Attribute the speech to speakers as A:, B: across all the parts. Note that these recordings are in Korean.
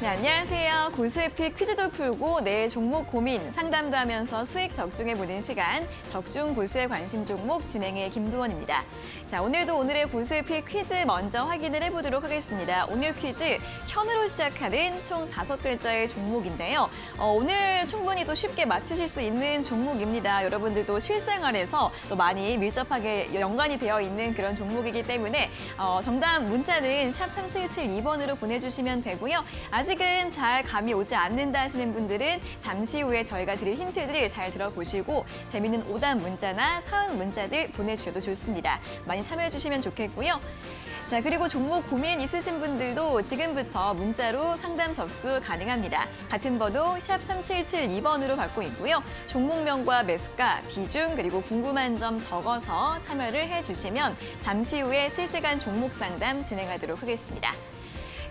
A: 네, 안녕하세요. 고수의픽 퀴즈도 풀고 내 종목 고민, 상담도 하면서 수익 적중해보는 시간, 적중 고수의 관심 종목 진행의 김도원입니다. 자, 오늘도 오늘의 고수의픽 퀴즈 먼저 확인을 해보도록 하겠습니다. 오늘 퀴즈, 현으로 시작하는 총 5글자의 종목인데요. 오늘 충분히 또 쉽게 맞히실 수 있는 종목입니다. 여러분들도 실생활에서 또 많이 밀접하게 연관이 되어 있는 그런 종목이기 때문에 정답 문자는 샵 3772번으로 보내주시면 되고요. 아직은 잘 감이 오지 않는다 하시는 분들은 잠시 후에 저희가 드릴 힌트들을 잘 들어보시고 재미있는 오답 문자나 사응 문자들 보내주셔도 좋습니다. 많이 참여해 주시면 좋겠고요. 자, 그리고 종목 고민 있으신 분들도 지금부터 문자로 상담 접수 가능합니다. 같은 번호 샵 3772번으로 받고 있고요. 종목명과 매수가, 비중, 그리고 궁금한 점 적어서 참여를 해주시면 잠시 후에 실시간 종목 상담 진행하도록 하겠습니다.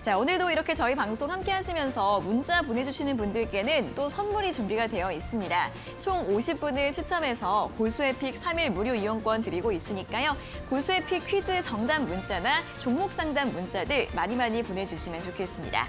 A: 자, 오늘도 이렇게 저희 방송 함께 하시면서 문자 보내주시는 분들께는 또 선물이 준비가 되어 있습니다. 총 50분을 추첨해서 고수의픽 3일 무료 이용권 드리고 있으니까요. 고수의픽 퀴즈 정답 문자나 종목 상담 문자들 많이 보내주시면 좋겠습니다.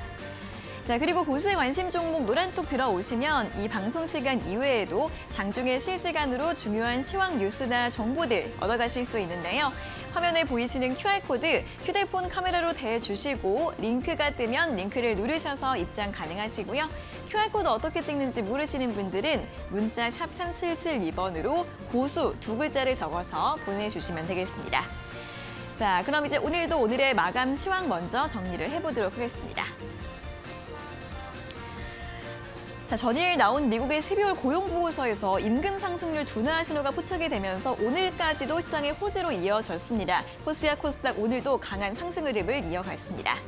A: 자, 그리고 고수의 관심 종목 노란톡 들어오시면 이 방송 시간 이외에도 장중에 실시간으로 중요한 시황 뉴스나 정보들 얻어가실 수 있는데요. 화면에 보이시는 QR코드 휴대폰 카메라로 대주시고 링크가 뜨면 링크를 누르셔서 입장 가능하시고요. QR코드 어떻게 찍는지 모르시는 분들은 문자 샵 3772번으로 고수 2글자를 적어서 보내주시면 되겠습니다. 자, 그럼 이제 오늘도 오늘의 마감 시황 먼저 정리를 해보도록 하겠습니다. 자, 전일 나온 미국의 12월 고용보고서에서 임금 상승률 둔화 신호가 포착이 되면서 오늘까지도 시장의 호재로 이어졌습니다. 코스피와 코스닥 오늘도 강한 상승 흐름을 이어갔습니다.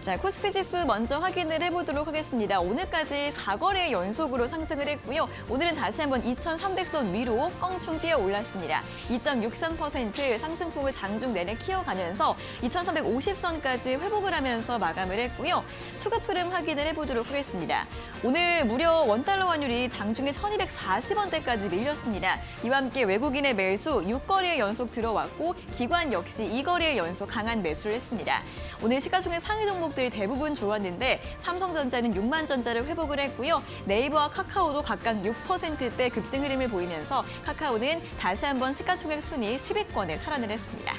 A: 자, 코스피 지수 먼저 확인을 해보도록 하겠습니다. 오늘까지 4거래 연속으로 상승을 했고요. 오늘은 다시 한번 2,300선 위로 껑충 뛰어 올랐습니다. 2.63% 상승폭을 장중 내내 키워가면서 2,350선까지 회복을 하면서 마감을 했고요. 수급 흐름 확인을 해보도록 하겠습니다. 오늘 무려 원달러 환율이 장중에 1,240원대까지 밀렸습니다. 이와 함께 외국인의 매수 6거래일 연속 들어왔고 기관 역시 2거래일 연속 강한 매수를 했습니다. 오늘 시가총액 상위 종목들이 대부분 좋았는데 삼성전자는 6만전자를 회복을 했고요. 네이버와 카카오도 각각 6%대 급등 흐름을 보이면서 카카오는 다시 한번 시가총액 순위 10위권을 탈환을 했습니다.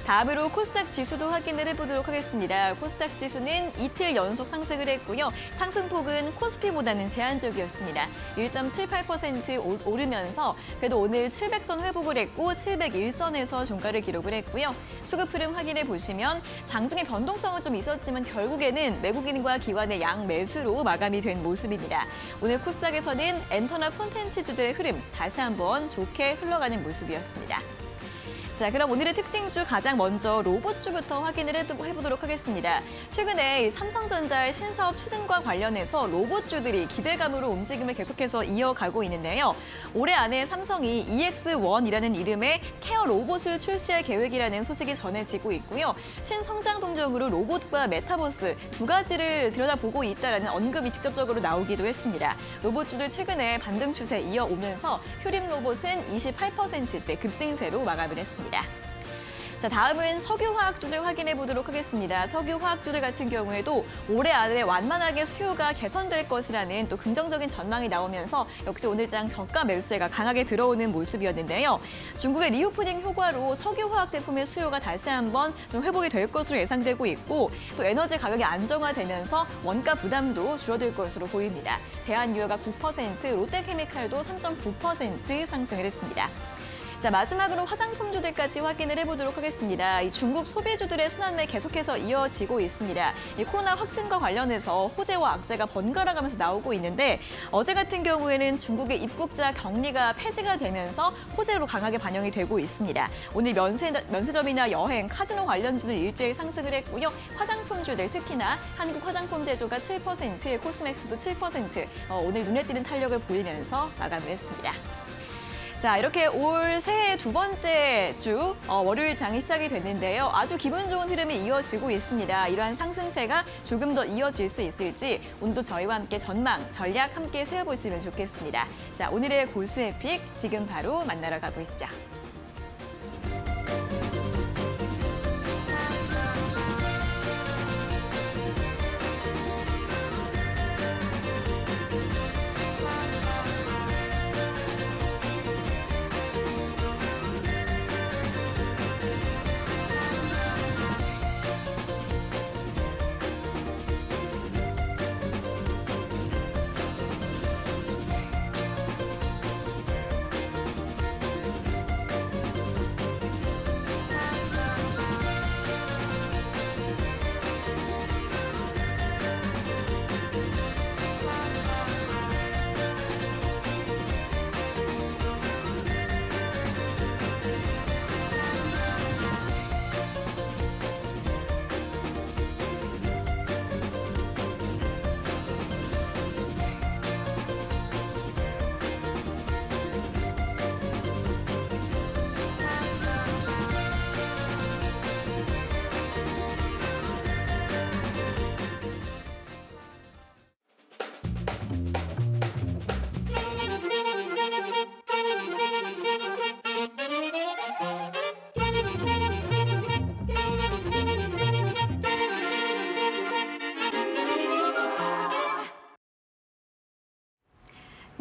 A: 다음으로 코스닥 지수도 확인을 해보도록 하겠습니다. 코스닥 지수는 이틀 연속 상승을 했고요. 상승폭은 코스피보다는 제한적이었습니다. 1.78% 오르면서 그래도 오늘 700선 회복을 했고 701선에서 종가를 기록을 했고요. 수급 흐름 확인해 보시면 장중에 변동성은 좀 있었지만 결국에는 외국인과 기관의 양 매수로 마감이 된 모습입니다. 오늘 코스닥에서는 엔터나 콘텐츠주들의 흐름 다시 한번 좋게 흘러가는 모습이었습니다. 자, 그럼 오늘의 특징주 가장 먼저 로봇주부터 확인을 해보도록 하겠습니다. 최근에 삼성전자의 신사업 추진과 관련해서 로봇주들이 기대감으로 움직임을 계속해서 이어가고 있는데요. 올해 안에 삼성이 EX1이라는 이름의 케어 로봇을 출시할 계획이라는 소식이 전해지고 있고요. 신성장 동력으로 로봇과 메타버스 두 가지를 들여다보고 있다는 언급이 직접적으로 나오기도 했습니다. 로봇주들 최근에 반등 추세 이어오면서 휴림 로봇은 28%대 급등세로 마감을 했습니다. 자, 다음은 석유화학주들 확인해 보도록 하겠습니다. 석유화학주들 같은 경우에도 올해 안에 완만하게 수요가 개선될 것이라는 또 긍정적인 전망이 나오면서 역시 오늘장 저가 매수세가 강하게 들어오는 모습이었는데요. 중국의 리오프닝 효과로 석유화학 제품의 수요가 다시 한번 좀 회복이 될 것으로 예상되고 있고 또 에너지 가격이 안정화되면서 원가 부담도 줄어들 것으로 보입니다. 대한유효가 9%, 롯데케미칼도 3.9% 상승을 했습니다. 자, 마지막으로 화장품주들까지 확인을 해보도록 하겠습니다. 이 중국 소비주들의 순환매 계속해서 이어지고 있습니다. 이 코로나 확진과 관련해서 호재와 악재가 번갈아 가면서 나오고 있는데 어제 같은 경우에는 중국의 입국자 격리가 폐지가 되면서 호재로 강하게 반영이 되고 있습니다. 오늘 면세점이나 여행, 카지노 관련주들 일제히 상승을 했고요. 화장품주들 특히나 한국 화장품 제조가 7%, 코스맥스도 7%, 오늘 눈에 띄는 탄력을 보이면서 마감을 했습니다. 자, 이렇게 올 새해 두 번째 주 월요일 장이 시작이 됐는데요. 아주 기분 좋은 흐름이 이어지고 있습니다. 이러한 상승세가 조금 더 이어질 수 있을지 오늘도 저희와 함께 전망, 전략 함께 세워보시면 좋겠습니다. 자, 오늘의 고수의 픽 지금 바로 만나러 가보시죠.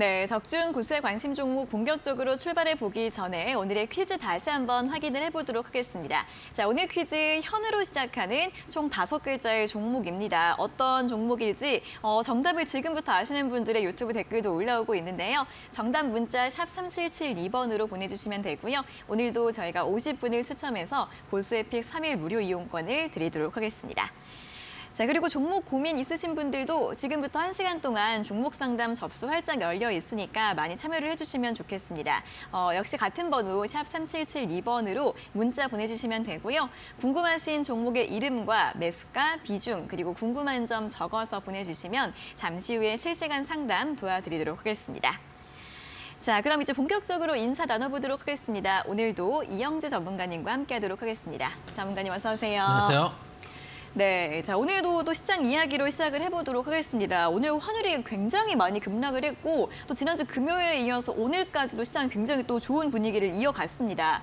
A: 네, 적중 고수의 관심 종목 본격적으로 출발해 보기 전에 오늘의 퀴즈 다시 한번 확인을 해보도록 하겠습니다. 자, 오늘 퀴즈 현으로 시작하는 총 5글자의 종목입니다. 어떤 종목일지 정답을 지금부터 아시는 분들의 유튜브 댓글도 올라오고 있는데요. 정답 문자 샵 3772번으로 보내주시면 되고요. 오늘도 저희가 50분을 추첨해서 고수에픽 3일 무료 이용권을 드리도록 하겠습니다. 자, 그리고 종목 고민 있으신 분들도 지금부터 1시간 동안 종목 상담 접수 활짝 열려 있으니까 많이 참여를 해주시면 좋겠습니다. 역시 같은 번호 샵 3772번으로 문자 보내주시면 되고요. 궁금하신 종목의 이름과 매수가, 비중, 그리고 궁금한 점 적어서 보내주시면 잠시 후에 실시간 상담 도와드리도록 하겠습니다. 자, 그럼 이제 본격적으로 인사 나눠보도록 하겠습니다. 오늘도 이영재 전문가님과 함께하도록 하겠습니다. 전문가님 어서 오세요.
B: 안녕하세요.
A: 네, 자 오늘도 또 시장 이야기로 시작을 해보도록 하겠습니다. 오늘 환율이 굉장히 많이 급락을 했고 또 지난주 금요일에 이어서 오늘까지도 시장이 굉장히 또 좋은 분위기를 이어갔습니다.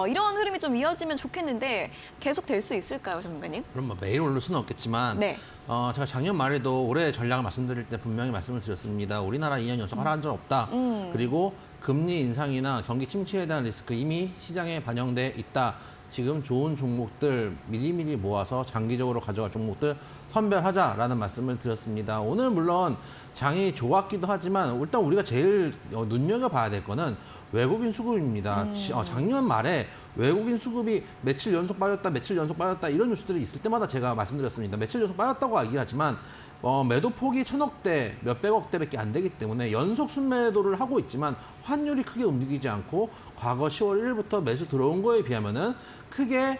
A: 이런 흐름이 좀 이어지면 좋겠는데 계속 될 수 있을까요, 전문가님?
B: 그럼 뭐 매일 오를 수는 없겠지만
A: 네.
B: 제가 작년 말에도 올해 전략을 말씀드릴 때 분명히 말씀을 드렸습니다. 우리나라 2년 연속 하락한 적 없다. 그리고 금리 인상이나 경기 침체에 대한 리스크 이미 시장에 반영돼 있다. 지금 좋은 종목들 미리미리 모아서 장기적으로 가져갈 종목들 선별하자라는 말씀을 드렸습니다. 오늘 물론 장이 좋았기도 하지만 일단 우리가 제일 눈여겨봐야 될 거는 외국인 수급입니다. 작년 말에 외국인 수급이 며칠 연속 빠졌다, 며칠 연속 빠졌다 이런 뉴스들이 있을 때마다 제가 말씀드렸습니다. 며칠 연속 빠졌다고 얘기를 하지만 매도 폭이 1,000억대, 몇백억대밖에 안 되기 때문에 연속 순매도를 하고 있지만 환율이 크게 움직이지 않고 과거 10월 1일부터 매수 들어온 거에 비하면은 크게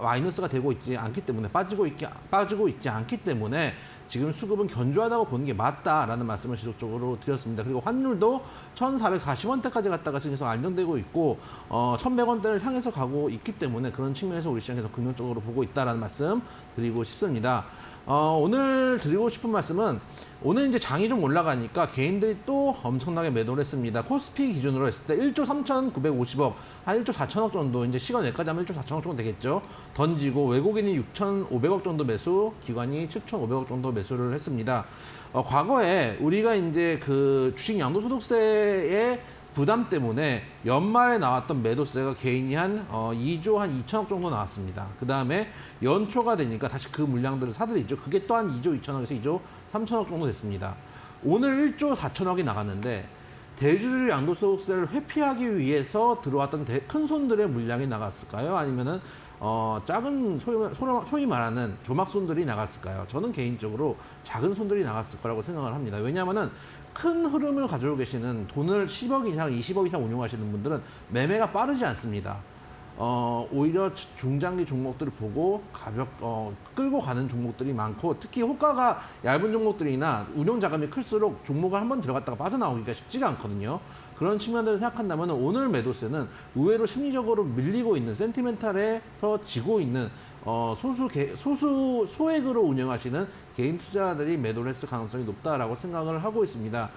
B: 마이너스가 되고 있지 않기 때문에 빠지고 있지 않기 때문에 지금 수급은 견조하다고 보는 게 맞다라는 말씀을 지속적으로 드렸습니다. 그리고 환율도 1,440원대까지 갔다가 지금 계속 안정되고 있고 1,100원대를 향해서 가고 있기 때문에 그런 측면에서 우리 시장에서 긍정적으로 보고 있다라는 말씀 드리고 싶습니다. 오늘 드리고 싶은 말씀은 오늘 이제 장이 좀 올라가니까 개인들이 또 엄청나게 매도를 했습니다. 코스피 기준으로 했을 때 1조 3,950억, 한 1조 4천억 정도, 이제 시간 외까지 하면 1조 4천억 정도 되겠죠. 던지고 외국인이 6,500억 정도 매수, 기관이 7,500억 정도 매수를 했습니다. 과거에 우리가 이제 그 주식 양도소득세의 부담 때문에 연말에 나왔던 매도세가 개인이 한 2조 한 2천억 정도 나왔습니다. 그 다음에 연초가 되니까 다시 그 물량들을 사들이죠. 그게 또한 2조 2천억에서 2조 3천억 정도 됐습니다. 오늘 1조 4천억이 나갔는데 대주주 양도소득세를 회피하기 위해서 들어왔던 큰 손들의 물량이 나갔을까요? 아니면은 작은 소위 말하는 조막손들이 나갔을까요? 저는 개인적으로 작은 손들이 나갔을 거라고 생각을 합니다. 왜냐하면은 큰 흐름을 가지고 계시는 돈을 10억 이상, 20억 이상 운용하시는 분들은 매매가 빠르지 않습니다. 오히려 중장기 종목들을 보고 끌고 가는 종목들이 많고 특히 호가가 얇은 종목들이나 운용 자금이 클수록 종목을 한번 들어갔다가 빠져나오기가 쉽지가 않거든요. 그런 측면들을 생각한다면 오늘 매도세는 의외로 심리적으로 밀리고 있는 센티멘탈에서 지고 있는 소액으로 운영하시는 개인 투자자들이 매도를 했을 가능성이 높다라고 생각을 하고 있습니다.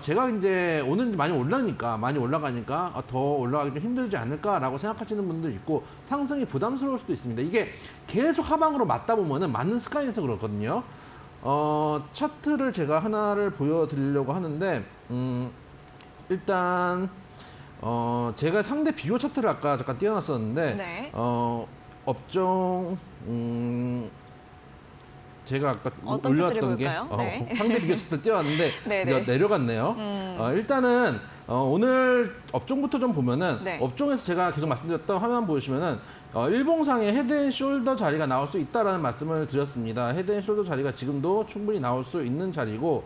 B: 제가 이제 오늘 많이 올라가니까 더 올라가기 좀 힘들지 않을까라고 생각하시는 분들 있고 상승이 부담스러울 수도 있습니다. 이게 계속 하방으로 맞다 보면은 맞는 습관에서 그렇거든요. 차트를 제가 하나를 보여드리려고 하는데 일단 제가 상대 비교 차트를 아까 잠깐 띄워놨었는데
A: 네.
B: 업종 제가 아까
A: 어떤
B: 올렸던 게
A: 네.
B: 상대 비교 차트 띄워놨는데
A: 네네.
B: 내려갔네요. 일단은 오늘 업종부터 좀 보면은
A: 네.
B: 업종에서 제가 계속 말씀드렸던 화면 보시면은 일봉상에 헤드앤숄더 자리가 나올 수 있다라는 말씀을 드렸습니다. 헤드앤숄더 자리가 지금도 충분히 나올 수 있는 자리고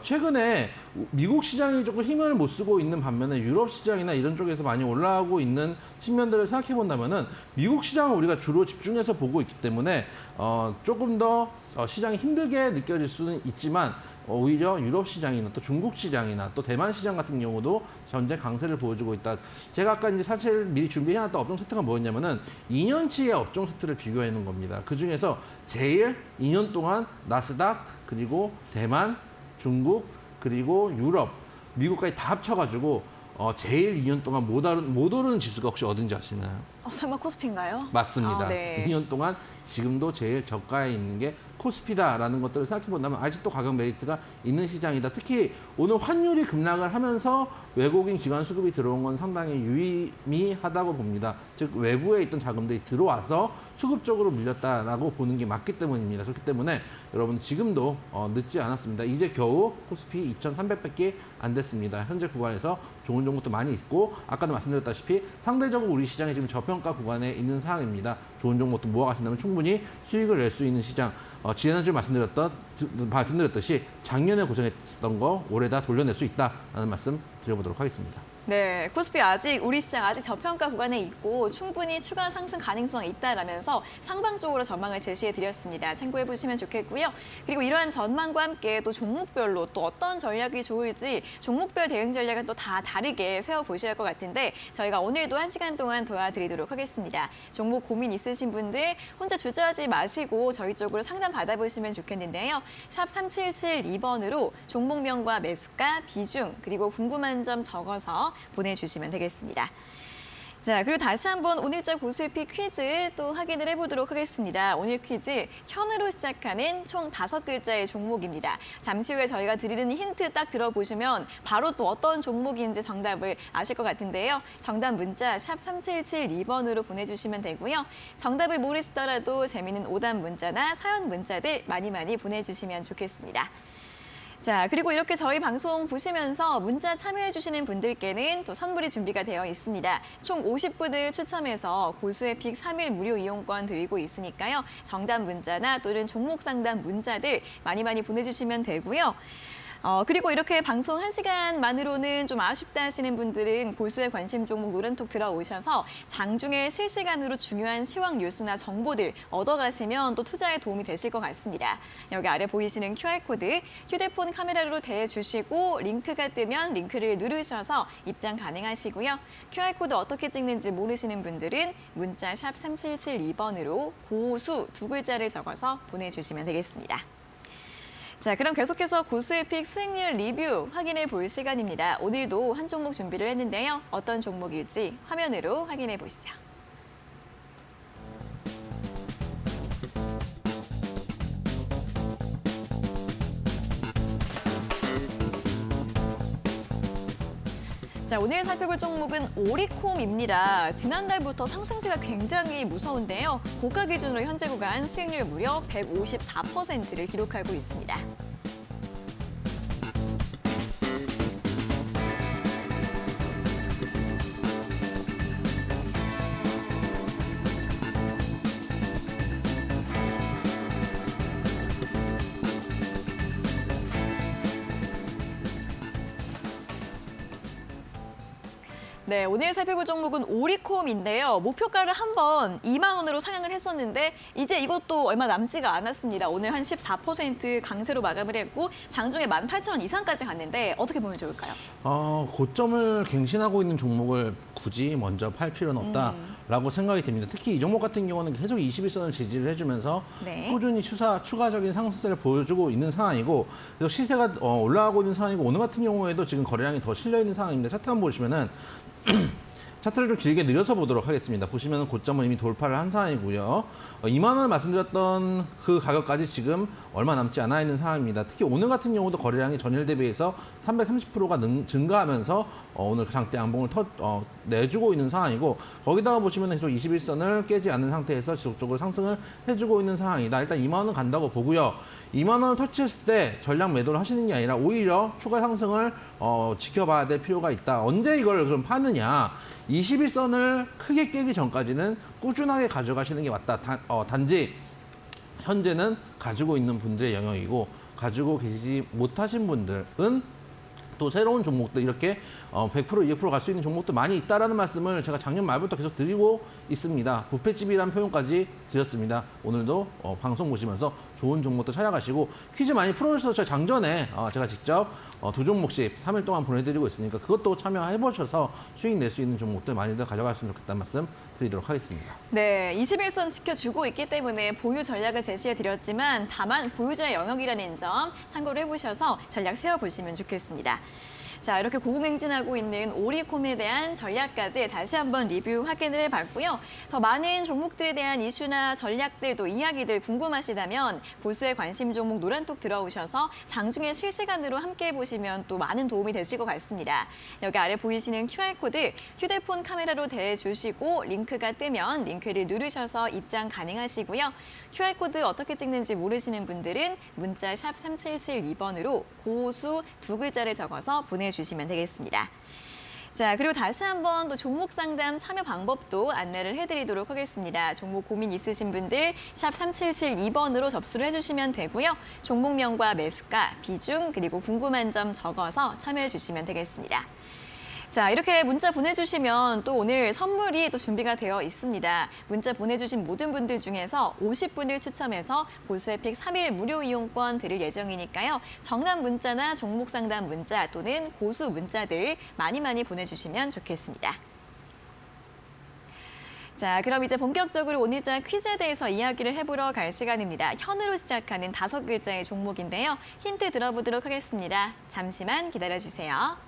B: 최근에 미국 시장이 조금 힘을 못 쓰고 있는 반면에 유럽 시장이나 이런 쪽에서 많이 올라오고 있는 측면들을 생각해 본다면은 미국 시장을 우리가 주로 집중해서 보고 있기 때문에 조금 더 시장이 힘들게 느껴질 수는 있지만 오히려 유럽 시장이나 또 중국 시장이나 또 대만 시장 같은 경우도 현재 강세를 보여주고 있다. 제가 아까 이제 사실 미리 준비해놨던 업종 세트가 뭐였냐면은 2년치의 업종 세트를 비교해 놓은 겁니다. 그 중에서 제일 2년 동안 나스닥 그리고 대만, 중국 그리고 유럽, 미국까지 다 합쳐가지고 제일 2년 동안 못 오르는 지수가 혹시 어딘지 아시나요?
A: 설마 코스피인가요?
B: 맞습니다.
A: 네.
B: 2년 동안 지금도 제일 저가에 있는 게 코스피다라는 것들을 생각해 본다면 아직도 가격 메리트가 있는 시장이다. 특히 오늘 환율이 급락을 하면서 외국인 기관 수급이 들어온 건 상당히 유의미하다고 봅니다. 즉 외부에 있던 자금들이 들어와서 수급 쪽으로 밀렸다라고 보는 게 맞기 때문입니다. 그렇기 때문에 여러분 지금도 늦지 않았습니다. 이제 겨우 코스피 2,300밖에 안 됐습니다. 현재 구간에서 좋은 종목도 많이 있고 아까도 말씀드렸다시피 상대적으로 우리 시장이 지금 저평가 구간에 있는 상황입니다. 좋은 종목도 모아가신다면 충분히 수익을 낼 수 있는 시장. 지난주 말씀드렸듯이 작년에 고생했던 거 올해 다 돌려낼 수 있다라는 말씀 드려보도록 하겠습니다.
A: 네, 코스피 우리 시장 아직 저평가 구간에 있고 충분히 추가 상승 가능성이 있다라면서 상방적으로 전망을 제시해 드렸습니다. 참고해 보시면 좋겠고요. 그리고 이러한 전망과 함께 또 종목별로 또 어떤 전략이 좋을지 종목별 대응 전략은 또 다 다르게 세워보셔야 할 것 같은데 저희가 오늘도 1시간 동안 도와드리도록 하겠습니다. 종목 고민 있으신 분들 혼자 주저하지 마시고 저희 쪽으로 상담 받아보시면 좋겠는데요. 샵 3772번으로 종목명과 매수가, 비중, 그리고 궁금한 점 적어서 보내주시면 되겠습니다. 자, 그리고 다시 한번 오늘자 코스피 퀴즈 또 확인을 해보도록 하겠습니다. 오늘 퀴즈 현으로 시작하는 총 5글자의 종목입니다. 잠시 후에 저희가 드리는 힌트 딱 들어보시면 바로 또 어떤 종목인지 정답을 아실 것 같은데요. 정답 문자 샵 3772번으로 보내주시면 되고요. 정답을 모르시더라도 재미있는 오답 문자나 사연 문자들 많이 보내주시면 좋겠습니다. 자, 그리고 이렇게 저희 방송 보시면서 문자 참여해주시는 분들께는 또 선물이 준비가 되어 있습니다. 총 50분을 추첨해서 고수의 픽 3일 무료 이용권 드리고 있으니까요. 정답 문자나 또는 종목 상담 문자들 많이 보내주시면 되고요. 그리고 이렇게 방송 1시간만으로는 좀 아쉽다 하시는 분들은 고수의 관심 종목 노란톡 들어오셔서 장중에 실시간으로 중요한 시황 뉴스나 정보들 얻어가시면 또 투자에 도움이 되실 것 같습니다. 여기 아래 보이시는 QR코드 휴대폰 카메라로 대주시고 링크가 뜨면 링크를 누르셔서 입장 가능하시고요. QR코드 어떻게 찍는지 모르시는 분들은 문자 샵 3772번으로 고수 2글자를 적어서 보내주시면 되겠습니다. 자, 그럼 계속해서 고수의 픽 수익률 리뷰 확인해 볼 시간입니다. 오늘도 한 종목 준비를 했는데요. 어떤 종목일지 화면으로 확인해 보시죠. 자, 오늘 살펴볼 종목은 오리콤입니다. 지난달부터 상승세가 굉장히 무서운데요. 고가 기준으로 현재 구간 수익률 무려 154%를 기록하고 있습니다. 네, 오늘 살펴볼 종목은 오리콤인데요. 목표가를 한번 2만 원으로 상향을 했었는데 이제 이것도 얼마 남지가 않았습니다. 오늘 한 14% 강세로 마감을 했고 장중에 18,000원 이상까지 갔는데 어떻게 보면 좋을까요?
B: 고점을 갱신하고 있는 종목을 굳이 먼저 팔 필요는 없다라고 생각이 됩니다. 특히 이 종목 같은 경우는 계속 21선을 지지를 해주면서
A: 네.
B: 꾸준히 추가적인 상승세를 보여주고 있는 상황이고 그래서 시세가 올라가고 있는 상황이고 오늘 같은 경우에도 지금 거래량이 더 실려 있는 상황입니다. 차트 한번 보시면은 차트를 좀 길게 늘려서 보도록 하겠습니다. 보시면 고점은 이미 돌파를 한 상황이고요. 2만 원을 말씀드렸던 그 가격까지 지금 얼마 남지 않아 있는 상황입니다. 특히 오늘 같은 경우도 거래량이 전일 대비해서 330%가 증가하면서 오늘 장대 양봉을 내주고 있는 상황이고 거기다가 보시면 계속 21선을 깨지 않는 상태에서 지속적으로 상승을 해주고 있는 상황이다. 일단 2만 원은 간다고 보고요. 2만 원을 터치했을 때 전량 매도를 하시는 게 아니라 오히려 추가 상승을 지켜봐야 될 필요가 있다. 언제 이걸 그럼 파느냐? 21선을 크게 깨기 전까지는 꾸준하게 가져가시는 게 맞다. 단지 현재는 가지고 있는 분들의 영역이고 가지고 계시지 못하신 분들은 또 새로운 종목도 이렇게 100%, 200% 갈 수 있는 종목도 많이 있다라는 말씀을 제가 작년 말부터 계속 드리고 있습니다. 부패집이라는 표현까지 드렸습니다. 오늘도 방송 보시면서 좋은 종목도 찾아가시고 퀴즈 많이 풀어주셔서 장전에 제가 직접 2종목씩 3일 동안 보내드리고 있으니까 그것도 참여해보셔서 수익 낼 수 있는 종목들 많이들 가져갔으면 좋겠다는 말씀 드리도록 하겠습니다.
A: 네, 21선 지켜주고 있기 때문에 보유 전략을 제시해드렸지만 다만 보유자의 영역이라는 점 참고를 해보셔서 전략 세워보시면 좋겠습니다. 자, 이렇게 고공행진하고 있는 오리콤에 대한 전략까지 다시 한번 리뷰 확인을 해봤고요. 더 많은 종목들에 대한 이슈나 전략들 또 이야기들 궁금하시다면 보수의 관심 종목 노란톡 들어오셔서 장중에 실시간으로 함께 해보시면 또 많은 도움이 되실 것 같습니다. 여기 아래 보이시는 QR코드 휴대폰 카메라로 대주시고 링크가 뜨면 링크를 누르셔서 입장 가능하시고요. QR코드 어떻게 찍는지 모르시는 분들은 문자 샵 3772번으로 고수 2글자를 적어서 보내주시면 되겠습니다. 자, 그리고 다시 한번 또 종목 상담 참여 방법도 안내를 해드리도록 하겠습니다. 종목 고민 있으신 분들 샵 3772번으로 접수를 해주시면 되고요. 종목명과 매수가, 비중, 그리고 궁금한 점 적어서 참여해 주시면 되겠습니다. 자, 이렇게 문자 보내주시면 또 오늘 선물이 또 준비가 되어 있습니다. 문자 보내주신 모든 분들 중에서 50분을 추첨해서 보수에픽 3일 무료 이용권 드릴 예정이니까요. 정답 문자나 종목 상담 문자 또는 고수 문자들 많이 보내주시면 좋겠습니다. 자, 그럼 이제 본격적으로 오늘자 퀴즈에 대해서 이야기를 해보러 갈 시간입니다. 현으로 시작하는 5글자의 종목인데요. 힌트 들어보도록 하겠습니다. 잠시만 기다려주세요.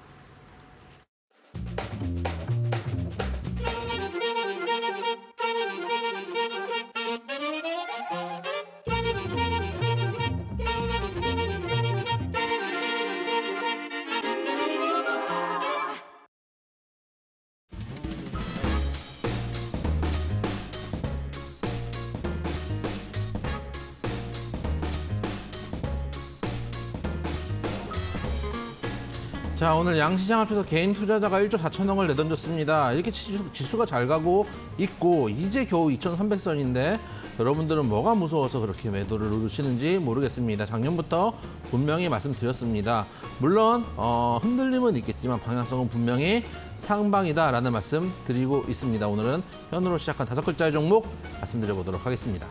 B: 자, 오늘 양시장 앞에서 개인 투자자가 1조 4천억을 내던졌습니다. 이렇게 지수가 잘 가고 있고 이제 겨우 2,300선인데 여러분들은 뭐가 무서워서 그렇게 매도를 누르시는지 모르겠습니다. 작년부터 분명히 말씀드렸습니다. 물론 흔들림은 있겠지만 방향성은 분명히 상방이다라는 말씀 드리고 있습니다. 오늘은 현으로 시작한 5글자의 종목 말씀드려보도록 하겠습니다.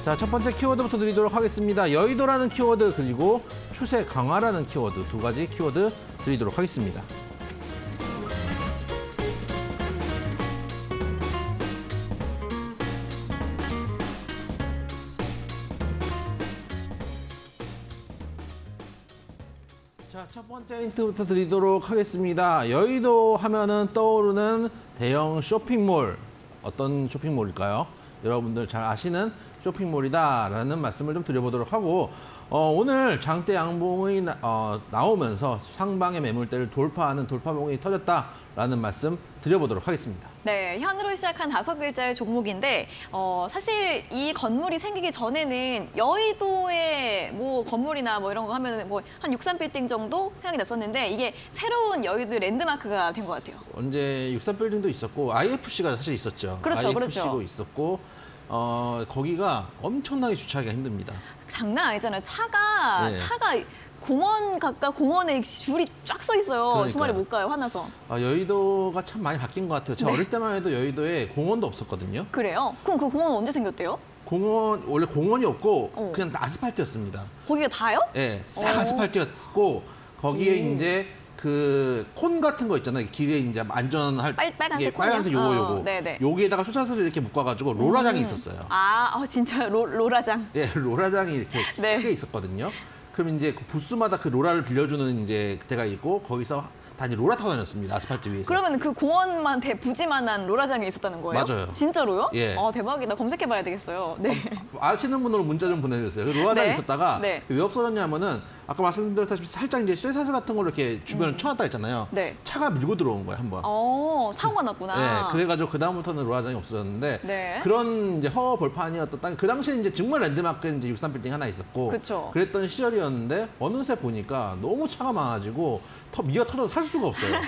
B: 자, 첫 번째 키워드부터 드리도록 하겠습니다. 여의도라는 키워드 그리고 추세 강화라는 키워드 2가지 키워드 드리도록 하겠습니다. 자, 첫 번째 힌트부터 드리도록 하겠습니다. 여의도 하면은 떠오르는 대형 쇼핑몰, 어떤 쇼핑몰일까요? 여러분들 잘 아시는 쇼핑몰이다라는 말씀을 좀 드려보도록 하고 오늘 장대 양봉이 나오면서 상방의 매물대를 돌파하는 돌파봉이 터졌다라는 말씀 드려보도록 하겠습니다.
A: 네, 현으로 시작한 5글자의 종목인데 사실 이 건물이 생기기 전에는 여의도에 뭐 건물이나 뭐 이런 거 하면 뭐 한 63빌딩 정도 생각이 났었는데 이게 새로운 여의도 랜드마크가 된 것 같아요.
B: 언제 63빌딩도 있었고 IFC가 사실 있었죠.
A: 그렇죠,
B: IFC도
A: 그렇죠.
B: 있었고 거기가 엄청나게 주차하기가 힘듭니다.
A: 장난 아니잖아요. 차가
B: 네.
A: 공원 가까 공원에 줄이 쫙 서 있어요.
B: 그러니까요.
A: 주말에 못 가요. 화나서.
B: 여의도가 참 많이 바뀐 것 같아요. 제가
A: 네.
B: 어릴 때만 해도 여의도에 공원도 없었거든요.
A: 그래요? 그럼 그 공원은 언제 생겼대요?
B: 원래 공원이 없고
A: 어.
B: 그냥 다 아스팔트였습니다.
A: 거기가 다요?
B: 예, 싹
A: 오.
B: 아스팔트였고 거기에
A: 오.
B: 이제 그 콘 같은 거 있잖아요. 길에 이제 안전할
A: 빨간색
B: 빨간색
A: 콘이요?
B: 요거.
A: 네네.
B: 여기에다가 수자스를 이렇게 묶어가지고 롤라장이 있었어요.
A: 진짜 로라장.
B: 예, 롤라장이 이렇게
A: 네.
B: 크게 있었거든요. 그럼 이제 그 부스마다 그 롤라를 빌려주는 이제 데가 있고 거기서 다 이제 롤라 타고 다녔습니다. 아스팔트 위에서.
A: 그러면 그 공원만 부지만한 로라장이 있었다는 거예요?
B: 맞아요.
A: 진짜로요?
B: 예.
A: 대박이다. 검색해봐야 되겠어요. 네.
B: 아시는 분으로 문자 좀 보내주세요. 그 롤라장이
A: 네.
B: 있었다가
A: 네.
B: 왜 없어졌냐면은 아까 말씀드렸다시피 살짝 이제 쇠사슬 같은 걸로 이렇게 주변을 쳐놨다 했잖아요.
A: 네.
B: 차가 밀고 들어온 거예요, 한번.
A: 사고가 났구나.
B: 네, 그래가지고 그 다음부터는 롤라장이 없어졌는데
A: 네.
B: 그런 이제 벌판이었던 땅. 그 당시에 이제 정말 랜드마크 이제 63빌딩 하나 있었고,
A: 그쵸.
B: 그랬던 시절이었는데 어느새 보니까 너무 차가 많아지고 미어 터져서 살 수가 없어요.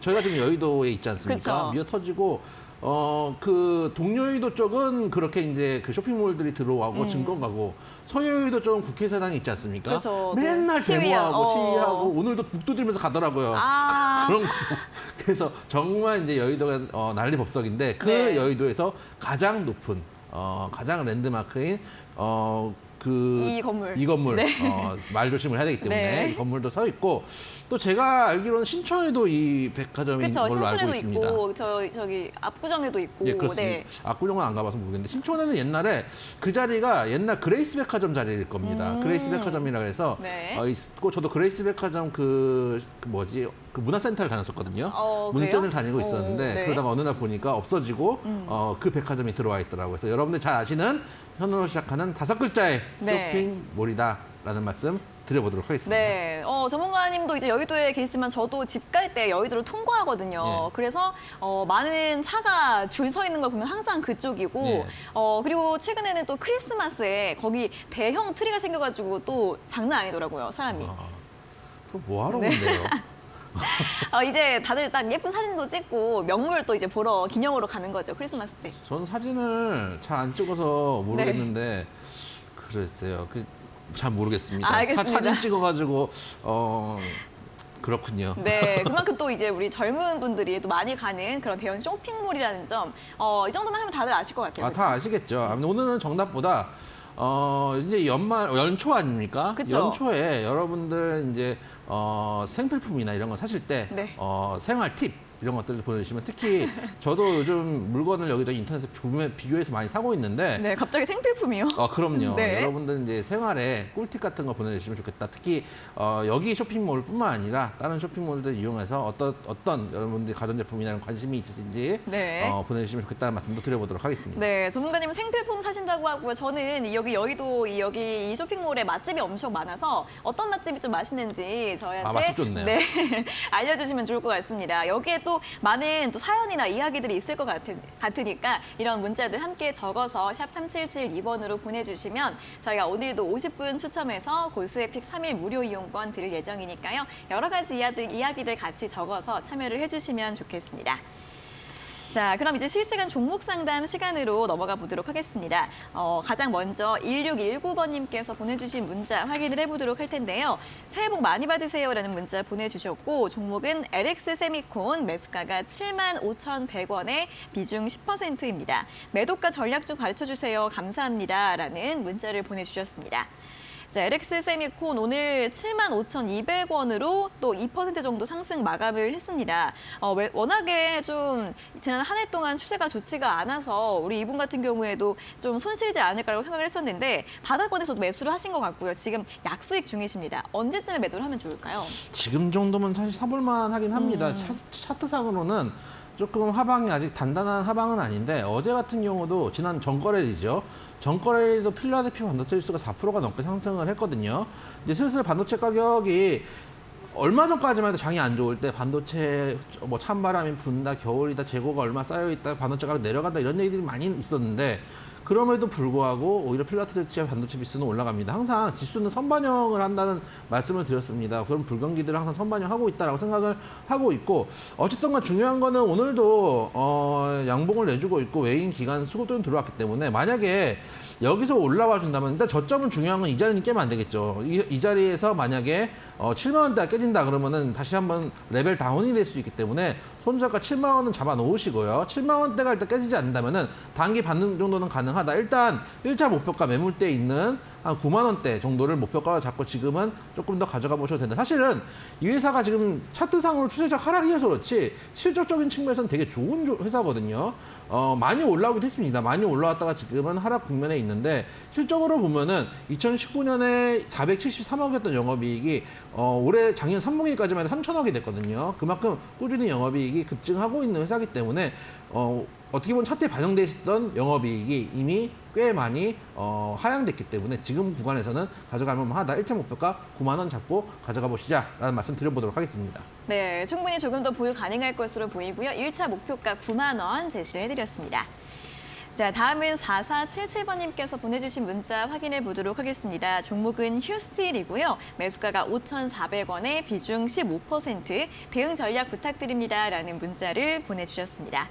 B: 저희가 지금 여의도에 있지 않습니까?
A: 그쵸.
B: 미어 터지고. 그 동여의도 쪽은 그렇게 이제 그 쇼핑몰들이 들어오고 증권 가고 서여의도 쪽은 국회의사당이 있지 않습니까?
A: 그쵸.
B: 맨날 데모하고 시위하고
A: 어.
B: 오늘도 북두 들면서 가더라고요. 그런 거. 그래서 정말 이제 여의도가 난리 법석인데 그
A: 네.
B: 여의도에서 가장 높은 가장 랜드마크인
A: 이 건물. 네.
B: 말 조심을 해야 되기 때문에
A: 네.
B: 이 건물도 서 있고 또 제가 알기로는 신촌에도 이 백화점이 있는 걸로 알고
A: 신촌에도
B: 있습니다.
A: 있고 저기 압구정에도 있고.
B: 예, 그렇습니다.
A: 네.
B: 압구정은 안 가봐서 모르겠는데 신촌에는 옛날에 그 자리가 옛날 그레이스 백화점 자리일 겁니다. 그레이스 백화점이라 그래서
A: 네.
B: 있고 저도 그레이스 백화점 그 문화센터를 다녔었거든요. 문센을 다니고 있었는데
A: 네.
B: 그러다가 어느 날 보니까 없어지고 그 백화점이 들어와 있더라고요. 그래서 여러분들 잘 아시는 현으로 시작하는 5글자의
A: 네.
B: 쇼핑몰이다라는 말씀 드려보도록 하겠습니다.
A: 네, 전문가님도 이제 여의도에 계시지만 저도 집 갈 때 여의도를 통과하거든요.
B: 예.
A: 그래서 많은 차가 줄 서 있는 걸 보면 항상 그쪽이고,
B: 예.
A: 그리고 최근에는 또 크리스마스에 거기 대형 트리가 생겨가지고 또 장난 아니더라고요, 사람이.
B: 그럼 뭐 하러
A: 네.
B: 온대요?
A: 이제 다들 딱 예쁜 사진도 찍고 명물 또 이제 보러 기념으로 가는 거죠, 크리스마스 때.
B: 전 사진을 잘 안 찍어서 모르겠는데 그랬어요. 잘 모르겠습니다.
A: 알겠습니다.
B: 사진 찍어가지고 그렇군요.
A: 네, 그만큼 또 이제 우리 젊은 분들이 또 많이 가는 그런 대형 쇼핑몰이라는 점, 이 정도만 하면 다들 아실 것 같아요.
B: 다 아시겠죠. 아무튼 오늘은 정답보다 이제 연초 아닙니까?
A: 그쵸.
B: 연초에 여러분들 이제 생필품이나 이런 거 사실 때
A: 네.
B: 생활 팁 이런 것들을 보내주시면 특히 저도 요즘 물건을 여기저기 인터넷에 비교해서 많이 사고 있는데
A: 네, 갑자기 생필품이요?
B: 그럼요.
A: 네.
B: 여러분들 이제 생활에 꿀팁 같은 거 보내주시면 좋겠다. 특히 여기 쇼핑몰뿐만 아니라 다른 쇼핑몰들 이용해서 어떤 여러분들 가전제품이나 관심이 있으신지
A: 네.
B: 보내주시면 좋겠다는 말씀도 드려보도록 하겠습니다.
A: 네, 전문가님은 생필품 사신다고 하고요. 저는 여기 여의도 여기 이 쇼핑몰에 맛집이 엄청 많아서 어떤 맛집이 좀 맛있는지 저희한테
B: 맛집 좋네요.
A: 네, 알려주시면 좋을 것 같습니다. 여기에 또 많은 또 사연이나 이야기들이 있을 것 같으니까 이런 문자들 함께 적어서 샵 3772번으로 보내주시면 저희가 오늘도 50분 추첨해서 골수에픽 3일 무료 이용권 드릴 예정이니까요. 여러 가지 이야기들 같이 적어서 참여를 해주시면 좋겠습니다. 자, 그럼 이제 실시간 종목 상담 시간으로 넘어가 보도록 하겠습니다. 가장 먼저 1619번님께서 보내주신 문자 확인을 해보도록 할 텐데요. 새해 복 많이 받으세요라는 문자 보내주셨고 종목은 LX 세미콘 매수가가 75,100원에 비중 10%입니다. 매도가 전략 좀 가르쳐주세요. 감사합니다라는 문자를 보내주셨습니다. 자, LX 세미콘 오늘 75,200원으로 또 2% 정도 상승 마감을 했습니다. 워낙에 좀 지난 한 해 동안 추세가 좋지가 않아서 우리 이분 같은 경우에도 좀 손실이지 않을까라고 생각을 했었는데 바닥권에서도 매수를 하신 것 같고요. 지금 약수익 중이십니다. 언제쯤에 매도를 하면 좋을까요?
B: 지금 정도면 사실 사볼만 하긴 합니다. 차트상으로는 조금 하방이 아직 단단한 하방은 아닌데 어제 같은 경우도 지난 전거래일이죠. 전거래일도 필라델피아 반도체 지수가 4%가 넘게 상승을 했거든요. 이제 슬슬 반도체 가격이 얼마 전까지만 해도 장이 안 좋을 때 반도체 뭐 찬바람이 분다, 겨울이다, 재고가 얼마 쌓여있다, 반도체 가격 내려간다 이런 얘기들이 많이 있었는데 그럼에도 불구하고 오히려 필라델피아 반도체 지수는 올라갑니다. 항상 지수는 선반영을 한다는 말씀을 드렸습니다. 그럼 불경기들을 항상 선반영하고 있다라고 생각을 하고 있고 어쨌든 간 중요한 거는 오늘도 양봉을 내주고 있고 외인 기관 수급들은 들어왔기 때문에 만약에 여기서 올라와 준다면 일단 저점은 중요한 건 이 자리는 깨면 안 되겠죠. 이 자리에서 만약에 7만 원대가 깨진다 그러면은 다시 한번 레벨 다운이 될 수 있기 때문에 손절가 7만 원은 잡아 놓으시고요. 7만 원대가 일단 깨지지 않는다면은 단기 반등 정도는 가능하다. 일단 1차 목표가 매물대에 있는 한 9만 원대 정도를 목표가로 잡고 지금은 조금 더 가져가 보셔도 된다. 사실은 이 회사가 지금 차트상으로 추세적 하락이어서 그렇지 실적적인 측면에서는 되게 좋은 회사거든요. 많이 올라오긴 했습니다. 많이 올라왔다가 지금은 하락 국면에 있는데 실적으로 보면은 2019년에 473억이었던 영업이익이 올해 작년 3분기까지만 해도 3천억이 됐거든요. 그만큼 꾸준히 영업이익이 급증하고 있는 회사이기 때문에 어떻게 보면 차트에 반영돼 있었던 영업이익이 이미 꽤 많이 하향됐기 때문에 지금 구간에서는 가져가면 하다 1차 목표가 9만 원 잡고 가져가 보시자라는 말씀 드려보도록 하겠습니다.
A: 네, 충분히 조금 더 보유 가능할 것으로 보이고요. 1차 목표가 9만 원 제시를 해드렸습니다. 자, 다음은 4477번님께서 보내주신 문자 확인해 보도록 하겠습니다. 종목은 휴스틸이고요. 매수가가 5,400원에 비중 15%, 대응 전략 부탁드립니다라는 문자를 보내주셨습니다.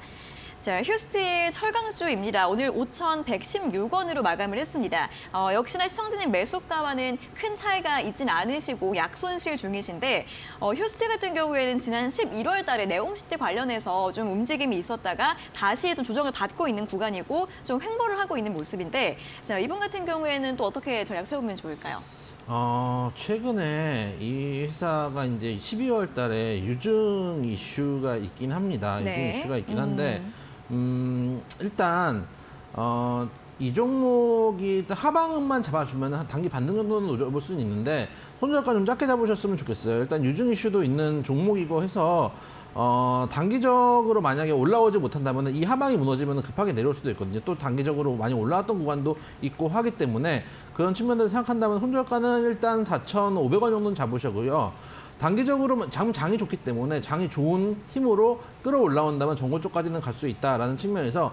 A: 자, 휴스틸 철강주입니다. 오늘 5,116원으로 마감을 했습니다. 역시나 시청자님 매수가와는 큰 차이가 있진 않으시고 약손실 중이신데 휴스틸 같은 경우에는 지난 11월 달에 네옴시티 관련해서 좀 움직임이 있었다가 다시 또 조정을 받고 있는 구간이고 좀 횡보를 하고 있는 모습인데 자, 이분 같은 경우에는 또 어떻게 전략 세우면 좋을까요?
B: 최근에 이 회사가 이제 12월 달에 유증 이슈가 있긴 합니다. 유증
A: 네.
B: 이슈가 있긴 한데, 일단, 이 종목이 일단 하방만 잡아주면 한 단기 반등 정도는 노려볼 수는 있는데, 손절가 좀 작게 잡으셨으면 좋겠어요. 일단 유증 이슈도 있는 종목이고 해서, 단기적으로 만약에 올라오지 못한다면 이 하방이 무너지면 급하게 내려올 수도 있거든요. 또 단기적으로 많이 올라왔던 구간도 있고 하기 때문에 그런 측면들을 생각한다면 손절가는 일단 4,500원 정도는 잡으시고요. 단기적으로 장이 좋기 때문에 장이 좋은 힘으로 끌어올라온다면 정고 쪽까지는 갈 수 있다라는 측면에서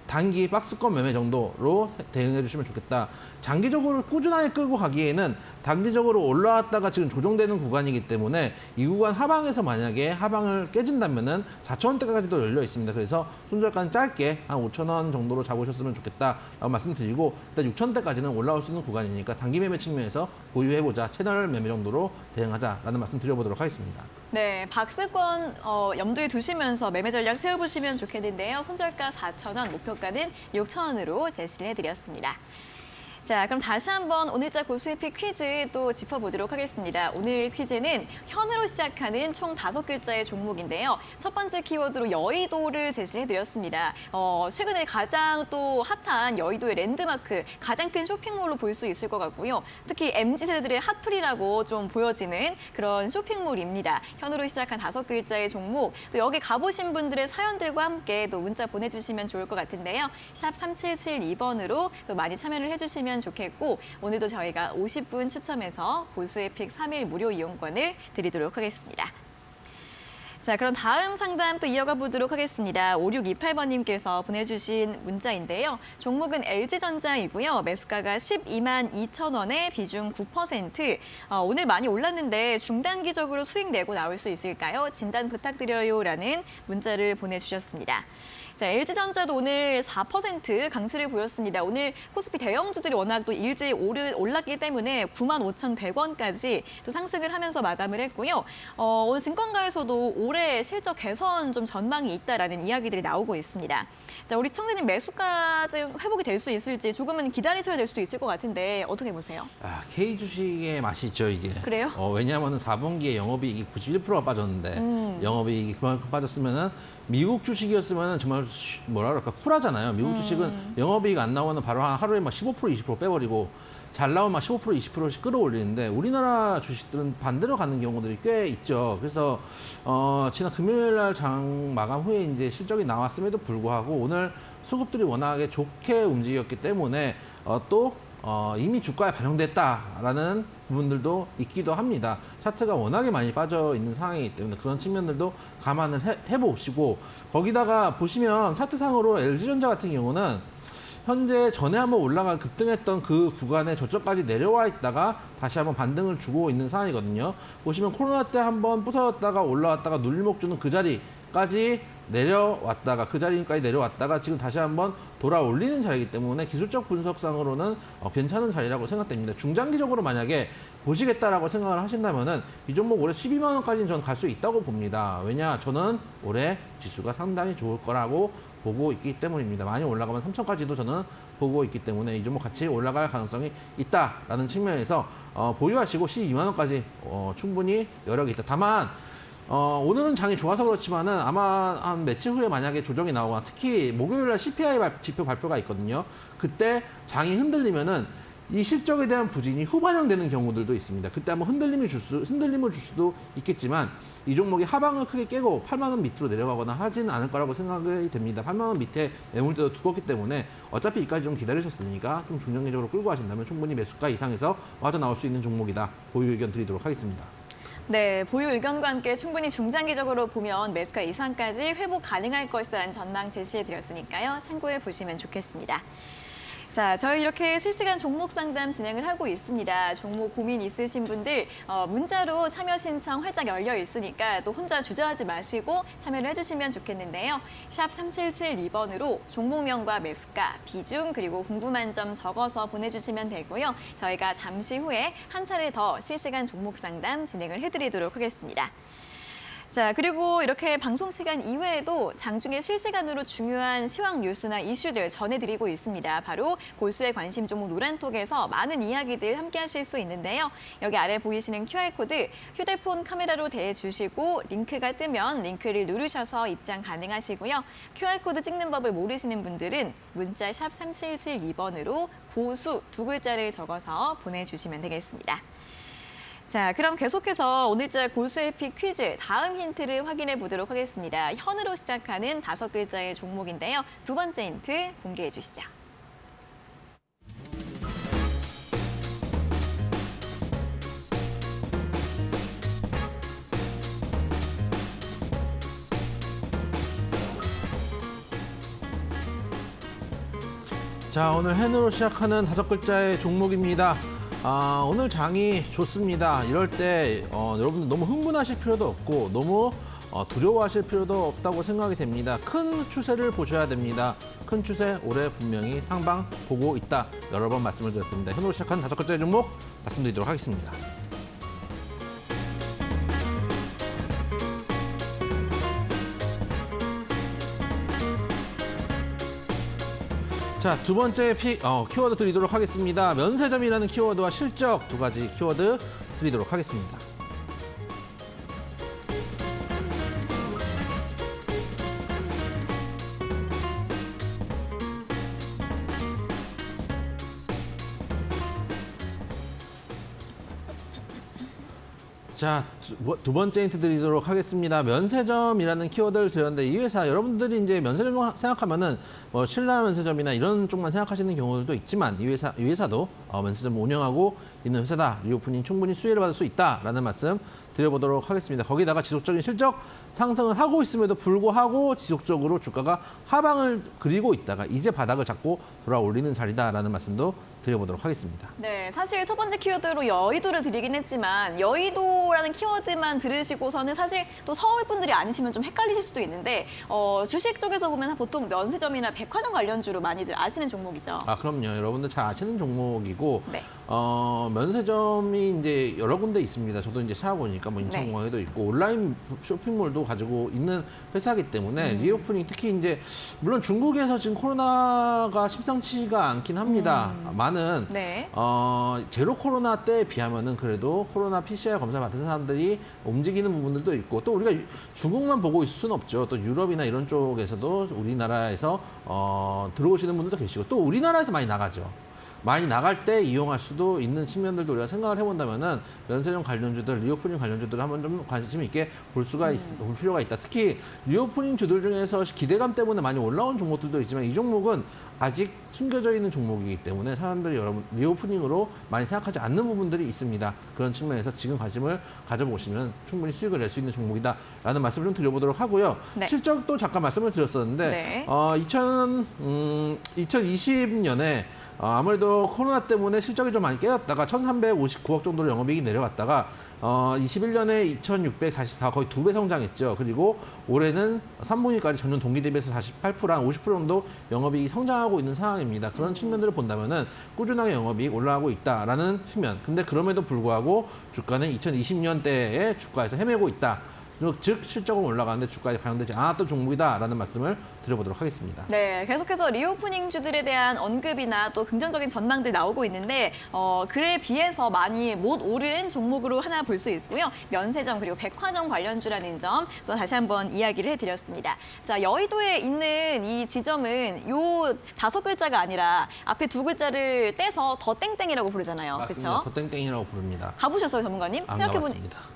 B: 단기 박스권 매매 정도로 대응해 주시면 좋겠다. 장기적으로 꾸준하게 끌고 가기에는 단기적으로 올라왔다가 지금 조정되는 구간이기 때문에 이 구간 하방에서 만약에 하방을 깨진다면은 4,000원대까지도 열려 있습니다. 그래서 손절가는 짧게 한 5,000원 정도로 잡으셨으면 좋겠다라고 말씀드리고 일단 6,000원대까지는 올라올 수 있는 구간이니까 단기 매매 측면에서 보유해보자. 채널 매매 정도로 대응하자라는 말씀 드려보도록 하겠습니다.
A: 네, 박스권 염두에 두시면서 매매 전략 세워보시면 좋겠는데요. 손절가 4,000원, 목표가는 6,000원으로 제시를 해드렸습니다. 자, 그럼 다시 한번 오늘자 고수익 퀴즈 또 짚어보도록 하겠습니다. 오늘 퀴즈는 현으로 시작하는 총 5글자의 종목인데요. 첫 번째 키워드로 여의도를 제시를 해드렸습니다. 최근에 가장 또 핫한 여의도의 랜드마크, 가장 큰 쇼핑몰로 볼 수 있을 것 같고요. 특히 MZ세대들의 핫플이라고 좀 보여지는 그런 쇼핑몰입니다. 현으로 시작한 5글자의 종목, 또 여기 가보신 분들의 사연들과 함께 또 문자 보내주시면 좋을 것 같은데요. 샵 3772번으로 또 많이 참여를 해주시면 좋겠고 오늘도 저희가 50분 추첨해서 보수의픽 3일 무료 이용권을 드리도록 하겠습니다. 자, 그럼 다음 상담 또 이어가 보도록 하겠습니다. 5628번님께서 보내주신 문자인데요. 종목은 LG전자이고요. 매수가가 12만 2천 원에 비중 9%. 오늘 많이 올랐는데 중단기적으로 수익 내고 나올 수 있을까요? 진단 부탁드려요라는 문자를 보내주셨습니다. 자, LG전자도 오늘 4% 강세를 보였습니다. 오늘 코스피 대형주들이 워낙 또 일제히 올랐기 때문에 95,100원까지 또 상승을 하면서 마감을 했고요. 오늘 증권가에서도 올해 실적 개선 좀 전망이 있다라는 이야기들이 나오고 있습니다. 자, 우리 시청자님 매수까지 회복이 될 수 있을지 조금은 기다리셔야 될 수도 있을 것 같은데 어떻게 보세요?
B: K 주식의 맛이 있죠, 이게.
A: 그래요?
B: 왜냐하면 4분기에 영업이익이 91%가 빠졌는데 영업이익이 그만큼 빠졌으면은 미국 주식이었으면 정말 뭐라 그럴까 쿨하잖아요. 미국 주식은 영업이익 안 나오면 바로 하루에 막 15% 20% 빼버리고 잘 나오면 막 15% 20%씩 끌어올리는데 우리나라 주식들은 반대로 가는 경우들이 꽤 있죠. 그래서 지난 금요일 날 장 마감 후에 이제 실적이 나왔음에도 불구하고 오늘 수급들이 워낙에 좋게 움직였기 때문에 이미 주가에 반영됐다라는 부분들도 있기도 합니다. 차트가 워낙에 많이 빠져 있는 상황이기 때문에 그런 측면들도 감안을 해보시고 거기다가 보시면 차트상으로 LG전자 같은 경우는 현재 전에 한번 급등했던 그 구간에 저쪽까지 내려와 있다가 다시 한번 반등을 주고 있는 상황이거든요. 보시면 코로나 때 한번 부서졌다가 올라왔다가 눌림목 주는 그 자리까지 내려왔다가 그 자리까지 내려왔다가 지금 다시 한번 돌아 올리는 자리이기 때문에 기술적 분석상으로는 괜찮은 자리라고 생각됩니다. 중장기적으로 만약에 보시겠다라고 생각을 하신다면은 이 종목 올해 12만 원까지는 저는 갈 수 있다고 봅니다. 왜냐 저는 올해 지수가 상당히 좋을 거라고 보고 있기 때문입니다. 많이 올라가면 3천까지도 저는 보고 있기 때문에 이 종목 같이 올라갈 가능성이 있다라는 측면에서 보유하시고 12만 원까지 충분히 여력이 있다. 다만 오늘은 장이 좋아서 그렇지만은 아마 한 며칠 후에 만약에 조정이 나오거나 특히 목요일날 CPI 지표 발표가 있거든요. 그때 장이 흔들리면은 이 실적에 대한 부진이 후반영되는 경우들도 있습니다. 그때 한번 흔들림을 줄 수도 있겠지만 이 종목이 하방을 크게 깨고 8만 원 밑으로 내려가거나 하지는 않을 거라고 생각이 됩니다. 8만 원 밑에 매물대도 두껍기 때문에 어차피 이까지 좀 기다리셨으니까 좀 중장기적으로 끌고 가신다면 충분히 매수가 이상에서 와도 나올 수 있는 종목이다. 보유 의견 드리도록 하겠습니다.
A: 네, 보유 의견과 함께 충분히 중장기적으로 보면 매수가 이상까지 회복 가능할 것이라는 전망 제시해드렸으니까요. 참고해 보시면 좋겠습니다. 자, 저희 이렇게 실시간 종목 상담 진행을 하고 있습니다. 종목 고민 있으신 분들 문자로 참여 신청 활짝 열려 있으니까 또 혼자 주저하지 마시고 참여를 해주시면 좋겠는데요. 샵 3772번으로 종목명과 매수가, 비중 그리고 궁금한 점 적어서 보내주시면 되고요. 저희가 잠시 후에 한 차례 더 실시간 종목 상담 진행을 해드리도록 하겠습니다. 자, 그리고 이렇게 방송 시간 이외에도 장중에 실시간으로 중요한 시황 뉴스나 이슈들 전해드리고 있습니다. 바로 골수의 관심 종목 노란톡에서 많은 이야기들 함께 하실 수 있는데요. 여기 아래 보이시는 QR코드 휴대폰 카메라로 대주시고 링크가 뜨면 링크를 누르셔서 입장 가능하시고요. QR코드 찍는 법을 모르시는 분들은 문자 샵 3772번으로 고수 두 글자를 적어서 보내주시면 되겠습니다. 자, 그럼 계속해서 오늘자 골수의 픽 퀴즈 다음 힌트를 확인해 보도록 하겠습니다. 현으로 시작하는 5글자의 종목인데요. 두 번째 힌트 공개해 주시죠.
B: 자, 오늘 hen으로 시작하는 5글자의 종목입니다. 오늘 장이 좋습니다. 이럴 때 여러분들 너무 흥분하실 필요도 없고 너무 두려워하실 필요도 없다고 생각이 됩니다. 큰 추세를 보셔야 됩니다. 큰 추세 올해 분명히 상방 보고 있다. 여러 번 말씀을 드렸습니다. 현으로 시작하는 5글자의 종목 말씀드리도록 하겠습니다. 자, 두 번째 키워드 드리도록 하겠습니다. 면세점이라는 키워드와 실적 두 가지 키워드 드리도록 하겠습니다. 자, 두 번째 힌트 드리도록 하겠습니다. 면세점이라는 키워드를 드렸는데 이 회사 여러분들이 이제 면세점 생각하면은 뭐 신라 면세점이나 이런 쪽만 생각하시는 경우들도 있지만 이 회사도 면세점 운영하고 있는 회사다. 리오프닝 충분히 수혜를 받을 수 있다라는 말씀 드려보도록 하겠습니다. 거기다가 지속적인 실적 상승을 하고 있음에도 불구하고 지속적으로 주가가 하방을 그리고 있다가 이제 바닥을 잡고 돌아올리는 자리다라는 말씀도 드려보도록 하겠습니다.
A: 네, 사실 첫 번째 키워드로 여의도를 드리긴 했지만 여의도라는 키워드만 들으시고서는 사실 또 서울 분들이 아니시면 좀 헷갈리실 수도 있는데 주식 쪽에서 보면 보통 면세점이나 백화점 관련주로 많이들 아시는 종목이죠.
B: 아, 그럼요. 여러분들 잘 아시는 종목이고
A: 네.
B: 면세점이 이제 여러 군데 있습니다. 저도 이제 찾아보니까 뭐 인천공항에도 있고 온라인 쇼핑몰도 가지고 있는 회사이기 때문에 리오프닝 특히 이제 물론 중국에서 지금 코로나가 심상치가 않긴 합니다. 많은
A: 네.
B: 제로 코로나 때에 비하면은 그래도 코로나 PCR 검사 받은 사람들이 움직이는 부분들도 있고 또 우리가 중국만 보고 있을 수는 없죠. 또 유럽이나 이런 쪽에서도 우리나라에서 들어오시는 분들도 계시고 또 우리나라에서 많이 나가죠. 많이 나갈 때 이용할 수도 있는 측면들도 우리가 생각을 해본다면은 면세점 관련주들, 리오프닝 관련주들을 한번 좀 관심 있게 볼 필요가 있다. 특히 리오프닝 주들 중에서 기대감 때문에 많이 올라온 종목들도 있지만 이 종목은 아직 숨겨져 있는 종목이기 때문에 사람들이 여러분 리오프닝으로 많이 생각하지 않는 부분들이 있습니다. 그런 측면에서 지금 관심을 가져보시면 충분히 수익을 낼 수 있는 종목이다라는 말씀을 좀 드려보도록 하고요.
A: 네.
B: 실적도 잠깐 말씀을 드렸었는데
A: 네.
B: 2020년에 아무래도 코로나 때문에 실적이 좀 많이 깨졌다가 1,359억 정도로 영업이익이 내려갔다가 21년에 2,644 거의 2배 성장했죠. 그리고 올해는 3분기까지 전년 동기 대비해서 48%, 한 50% 정도 영업이익이 성장하고 있는 상황입니다. 그런 측면들을 본다면은 꾸준하게 영업이익 올라가고 있다라는 측면. 근데 그럼에도 불구하고 주가는 2020년대에 주가에서 헤매고 있다. 즉 실적은 올라가는데 주가에 반영되지 않았던 종목이다라는 말씀을 드려보도록 하겠습니다.
A: 네, 계속해서 리오프닝 주들에 대한 언급이나 또 긍정적인 전망들 나오고 있는데 그에 비해서 많이 못 오른 종목으로 하나 볼 수 있고요. 면세점 그리고 백화점 관련주라는 점 또 다시 한번 이야기를 해드렸습니다. 자, 여의도에 있는 이 지점은 요 5글자가 아니라 앞에 2글자를 떼서 더 땡땡이라고 부르잖아요.
B: 맞습니다.
A: 그렇죠?
B: 더 땡땡이라고 부릅니다.
A: 가보셨어요, 전문가님?
B: 안
A: 생각해보니
B: 가봤습니다.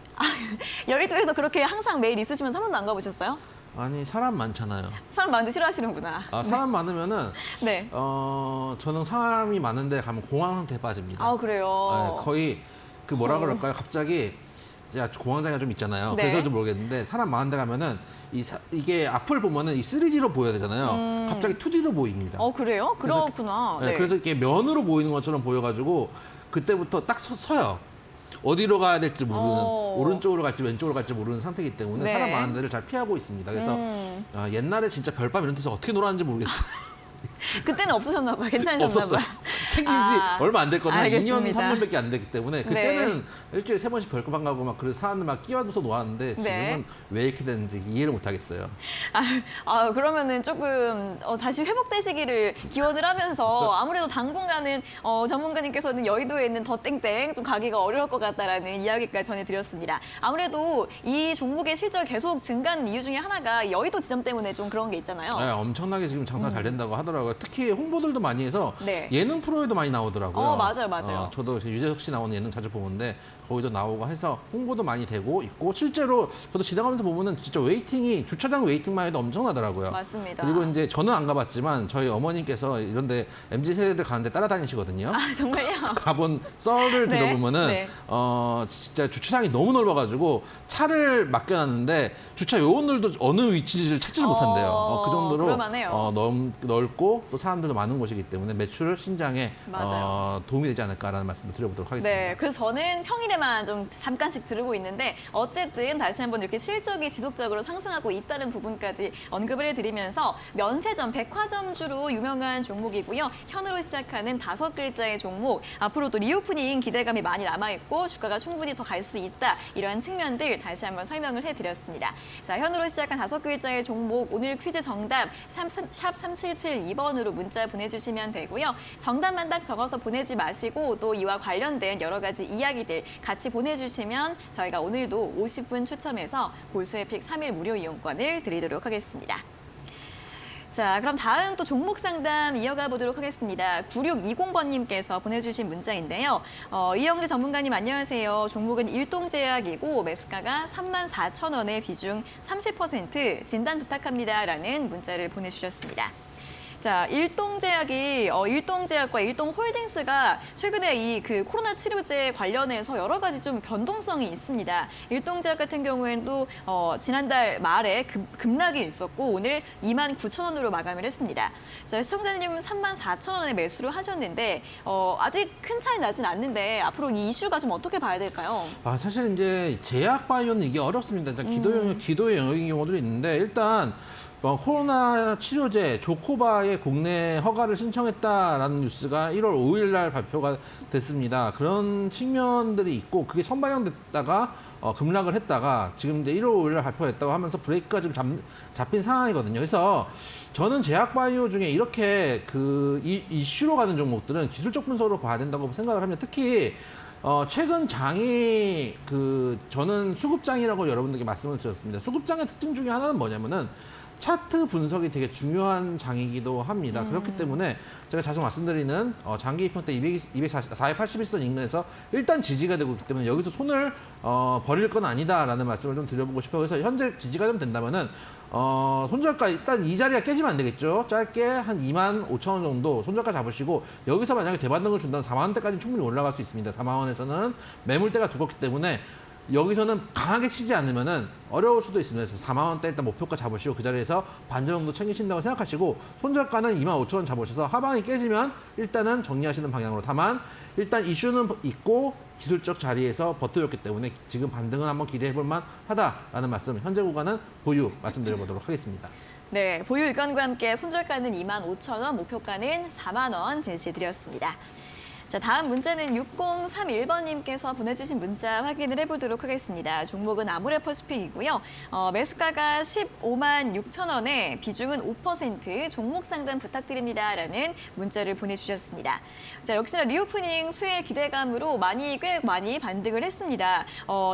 A: 여의도에서 그렇게 항상 매일 있으시면서 한 번도 안 가보셨어요?
B: 아니 사람 많잖아요.
A: 사람 많은데 싫어하시는구나.
B: 사람 많으면은
A: 네.
B: 저는 사람이 많은데 가면 공황 상태에 빠집니다.
A: 아, 그래요?
B: 네, 거의 그 뭐라 그럴까요? 갑자기 진짜 공황장애가 좀 있잖아요.
A: 네.
B: 그래서 좀 모르겠는데 사람 많은 데 가면은 이게 앞을 보면은 이 3D로 보여야 되잖아요. 갑자기 2D로 보입니다.
A: 그래요?
B: 그래서-
A: 그렇구나.
B: 네, 그래서 이렇게 면으로 보이는 것처럼 보여가지고 그때부터 딱 서요. 어디로 가야 될지 모르는 오른쪽으로 갈지 왼쪽으로 갈지 모르는 상태이기 때문에
A: 네.
B: 사람 많은 데를 잘 피하고 있습니다. 그래서 옛날에 진짜 별밤 이런 데서 어떻게 놀았는지 모르겠어요.
A: 그때는 없으셨나 봐요. 괜찮으셨나
B: 없었어요.
A: 봐요.
B: 생긴 지 얼마 안 됐거든요. 2년,
A: 알겠습니다.
B: 3년밖에 안 됐기 때문에 그때는 일주일에 3번씩 별밤 가고 막 그래서 사람들 막 끼워줘서 놀았는데 지금은
A: 네.
B: 왜 이렇게 되는지 이해를 못 하겠어요.
A: 그러면은 조금 다시 회복되시기를 기원을 하면서 아무래도 당분간은 전문가님께서는 여의도에 있는 더 땡땡 좀 가기가 어려울 것 같다라는 이야기까지 전해드렸습니다. 아무래도 이 종목의 실적이 계속 증가하는 이유 중에 하나가 여의도 지점 때문에 좀 그런 게 있잖아요.
B: 네, 엄청나게 지금 장사 잘 된다고 하더라고요. 특히 홍보들도 많이 해서
A: 네.
B: 예능 프로에도 많이 나오더라고요.
A: 맞아요.
B: 저도 유재석 씨 나오는 예능 자주 보는데 거기도 나오고 해서 홍보도 많이 되고 있고 실제로 저도 지나가면서 보면은 진짜 주차장 웨이팅만 해도 엄청나더라고요.
A: 맞습니다.
B: 그리고 이제 저는 안 가봤지만 저희 어머님께서 이런데 MZ 세대들 가는데 따라다니시거든요.
A: 정말요?
B: 가본 썰을
A: 네,
B: 들어보면은
A: 네.
B: 진짜 주차장이 너무 넓어가지고 차를 맡겨놨는데 주차 요원들도 어느 위치를 찾지를 못한대요. 그 정도로
A: 그럴만해요.
B: 넓고 또 사람들도 많은 곳이기 때문에 매출 신장에
A: 맞아요.
B: 도움이 되지 않을까라는 말씀을 드려보도록 하겠습니다.
A: 네, 그래서 저는 평일에만 좀 잠깐씩 들고 있는데 어쨌든 다시 한번 이렇게 실적이 지속적으로 상승하고 있다는 부분까지 언급을 해드리면서 면세점, 백화점주로 유명한 종목이고요. 현으로 시작하는 5글자의 종목, 앞으로도 리오프닝 기대감이 많이 남아있고 주가가 충분히 더 갈 수 있다. 이러한 측면들 다시 한번 설명을 해드렸습니다. 자, 현으로 시작한 5글자의 종목, 오늘 퀴즈 정답 샵 3772번으로 문자 보내주시면 되고요. 정답만 딱 적어서 보내지 마시고 또 이와 관련된 여러 가지 이야기들 같이 보내주시면 저희가 오늘도 50분 추첨해서 골수의픽 3일 무료 이용권을 드리도록 하겠습니다. 자, 그럼 다음 또 종목 상담 이어가 보도록 하겠습니다. 9620번님께서 보내주신 문자인데요. 이영재 전문가님 안녕하세요. 종목은 일동제약이고 매수가가 34,000원에 비중 30% 진단 부탁합니다라는 문자를 보내주셨습니다. 자, 일동제약과 일동홀딩스가 최근에 이 코로나 치료제 관련해서 여러 가지 좀 변동성이 있습니다. 일동제약 같은 경우에도 지난달 말에 급락이 있었고 오늘 29,000원으로 마감을 했습니다. 자, 시청자님은 34,000원에 매수를 하셨는데 아직 큰 차이 나진 않는데 앞으로 이 이슈가 좀 어떻게 봐야 될까요?
B: 사실 이제 제약 바이오는 이게 어렵습니다. 기도의 영역인 경우들이 있는데 일단 코로나 치료제 조코바의 국내 허가를 신청했다라는 뉴스가 1월 5일 날 발표가 됐습니다. 그런 측면들이 있고 그게 선반영됐다가 급락을 했다가 지금 이제 1월 5일 날 발표가 됐다고 하면서 브레이크가 좀 잡힌 상황이거든요. 그래서 저는 제약 바이오 중에 이렇게 이슈로 가는 종목들은 기술적 분석으로 봐야 된다고 생각을 합니다. 특히 최근 장이 저는 수급장이라고 여러분들께 말씀을 드렸습니다. 수급장의 특징 중에 하나는 뭐냐면은 차트 분석이 되게 중요한 장이기도 합니다. 그렇기 때문에 제가 자주 말씀드리는 장기 입형 때 481선 인근에서 일단 지지가 되고 있기 때문에 여기서 손을 버릴 건 아니다라는 말씀을 좀 드려보고 싶어요. 그래서 현재 지지가 좀 된다면은 손절가 일단 이 자리가 깨지면 안 되겠죠. 짧게 한 25,000원 정도 손절가 잡으시고 여기서 만약에 대반등을 준다면 4만 원대까지 충분히 올라갈 수 있습니다. 4만 원에서는 매물대가 두껍기 때문에 여기서는 강하게 치지 않으면은 어려울 수도 있습니다. 그래서 4만 원대 일단 목표가 잡으시고 그 자리에서 반전 정도 챙기신다고 생각하시고 손절가는 25,000원 잡으셔서 하방이 깨지면 일단은 정리하시는 방향으로. 다만 일단 이슈는 있고 기술적 자리에서 버텨줬기 때문에 지금 반등은 한번 기대해볼 만하다라는 말씀. 현재 구간은 보유 말씀드려보도록 하겠습니다.
A: 네, 보유 일관과 함께 손절가는 25,000원, 목표가는 4만 원 제시드렸습니다. 자, 다음 문자는 6031번님께서 보내주신 문자 확인을 해보도록 하겠습니다. 종목은 아모레퍼시픽이고요. 매수가가 156,000원에 비중은 5%, 종목 상담 부탁드립니다라는 문자를 보내주셨습니다. 자, 역시나 리오프닝 수혜 기대감으로 꽤 많이 반등을 했습니다.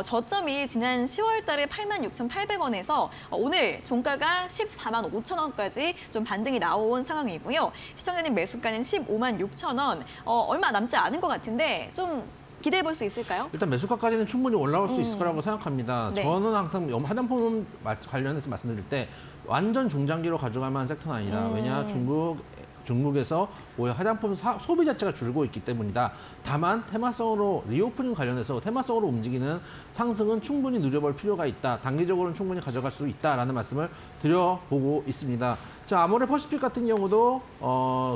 A: 저점이 지난 10월 달에 86,800원에서 오늘 종가가 145,000원까지 좀 반등이 나온 상황이고요. 시청자님 매수가는 156,000원, 얼마 남지 않은 것 같은데 좀 기대해 볼 수 있을까요?
B: 일단 매수가까지는 충분히 올라올 수 있을 거라고 생각합니다.
A: 네.
B: 저는 항상 화장품 관련해서 말씀드릴 때 완전 중장기로 가져갈 만한 섹터는 아니다. 왜냐 중국에서 오히려 화장품 소비 자체가 줄고 있기 때문이다. 다만 테마성으로 리오프닝 관련해서 테마성으로 움직이는 상승은 충분히 누려볼 필요가 있다. 단기적으로는 충분히 가져갈 수 있다라는 말씀을 드려보고 있습니다. 자, 아모레퍼시픽 같은 경우도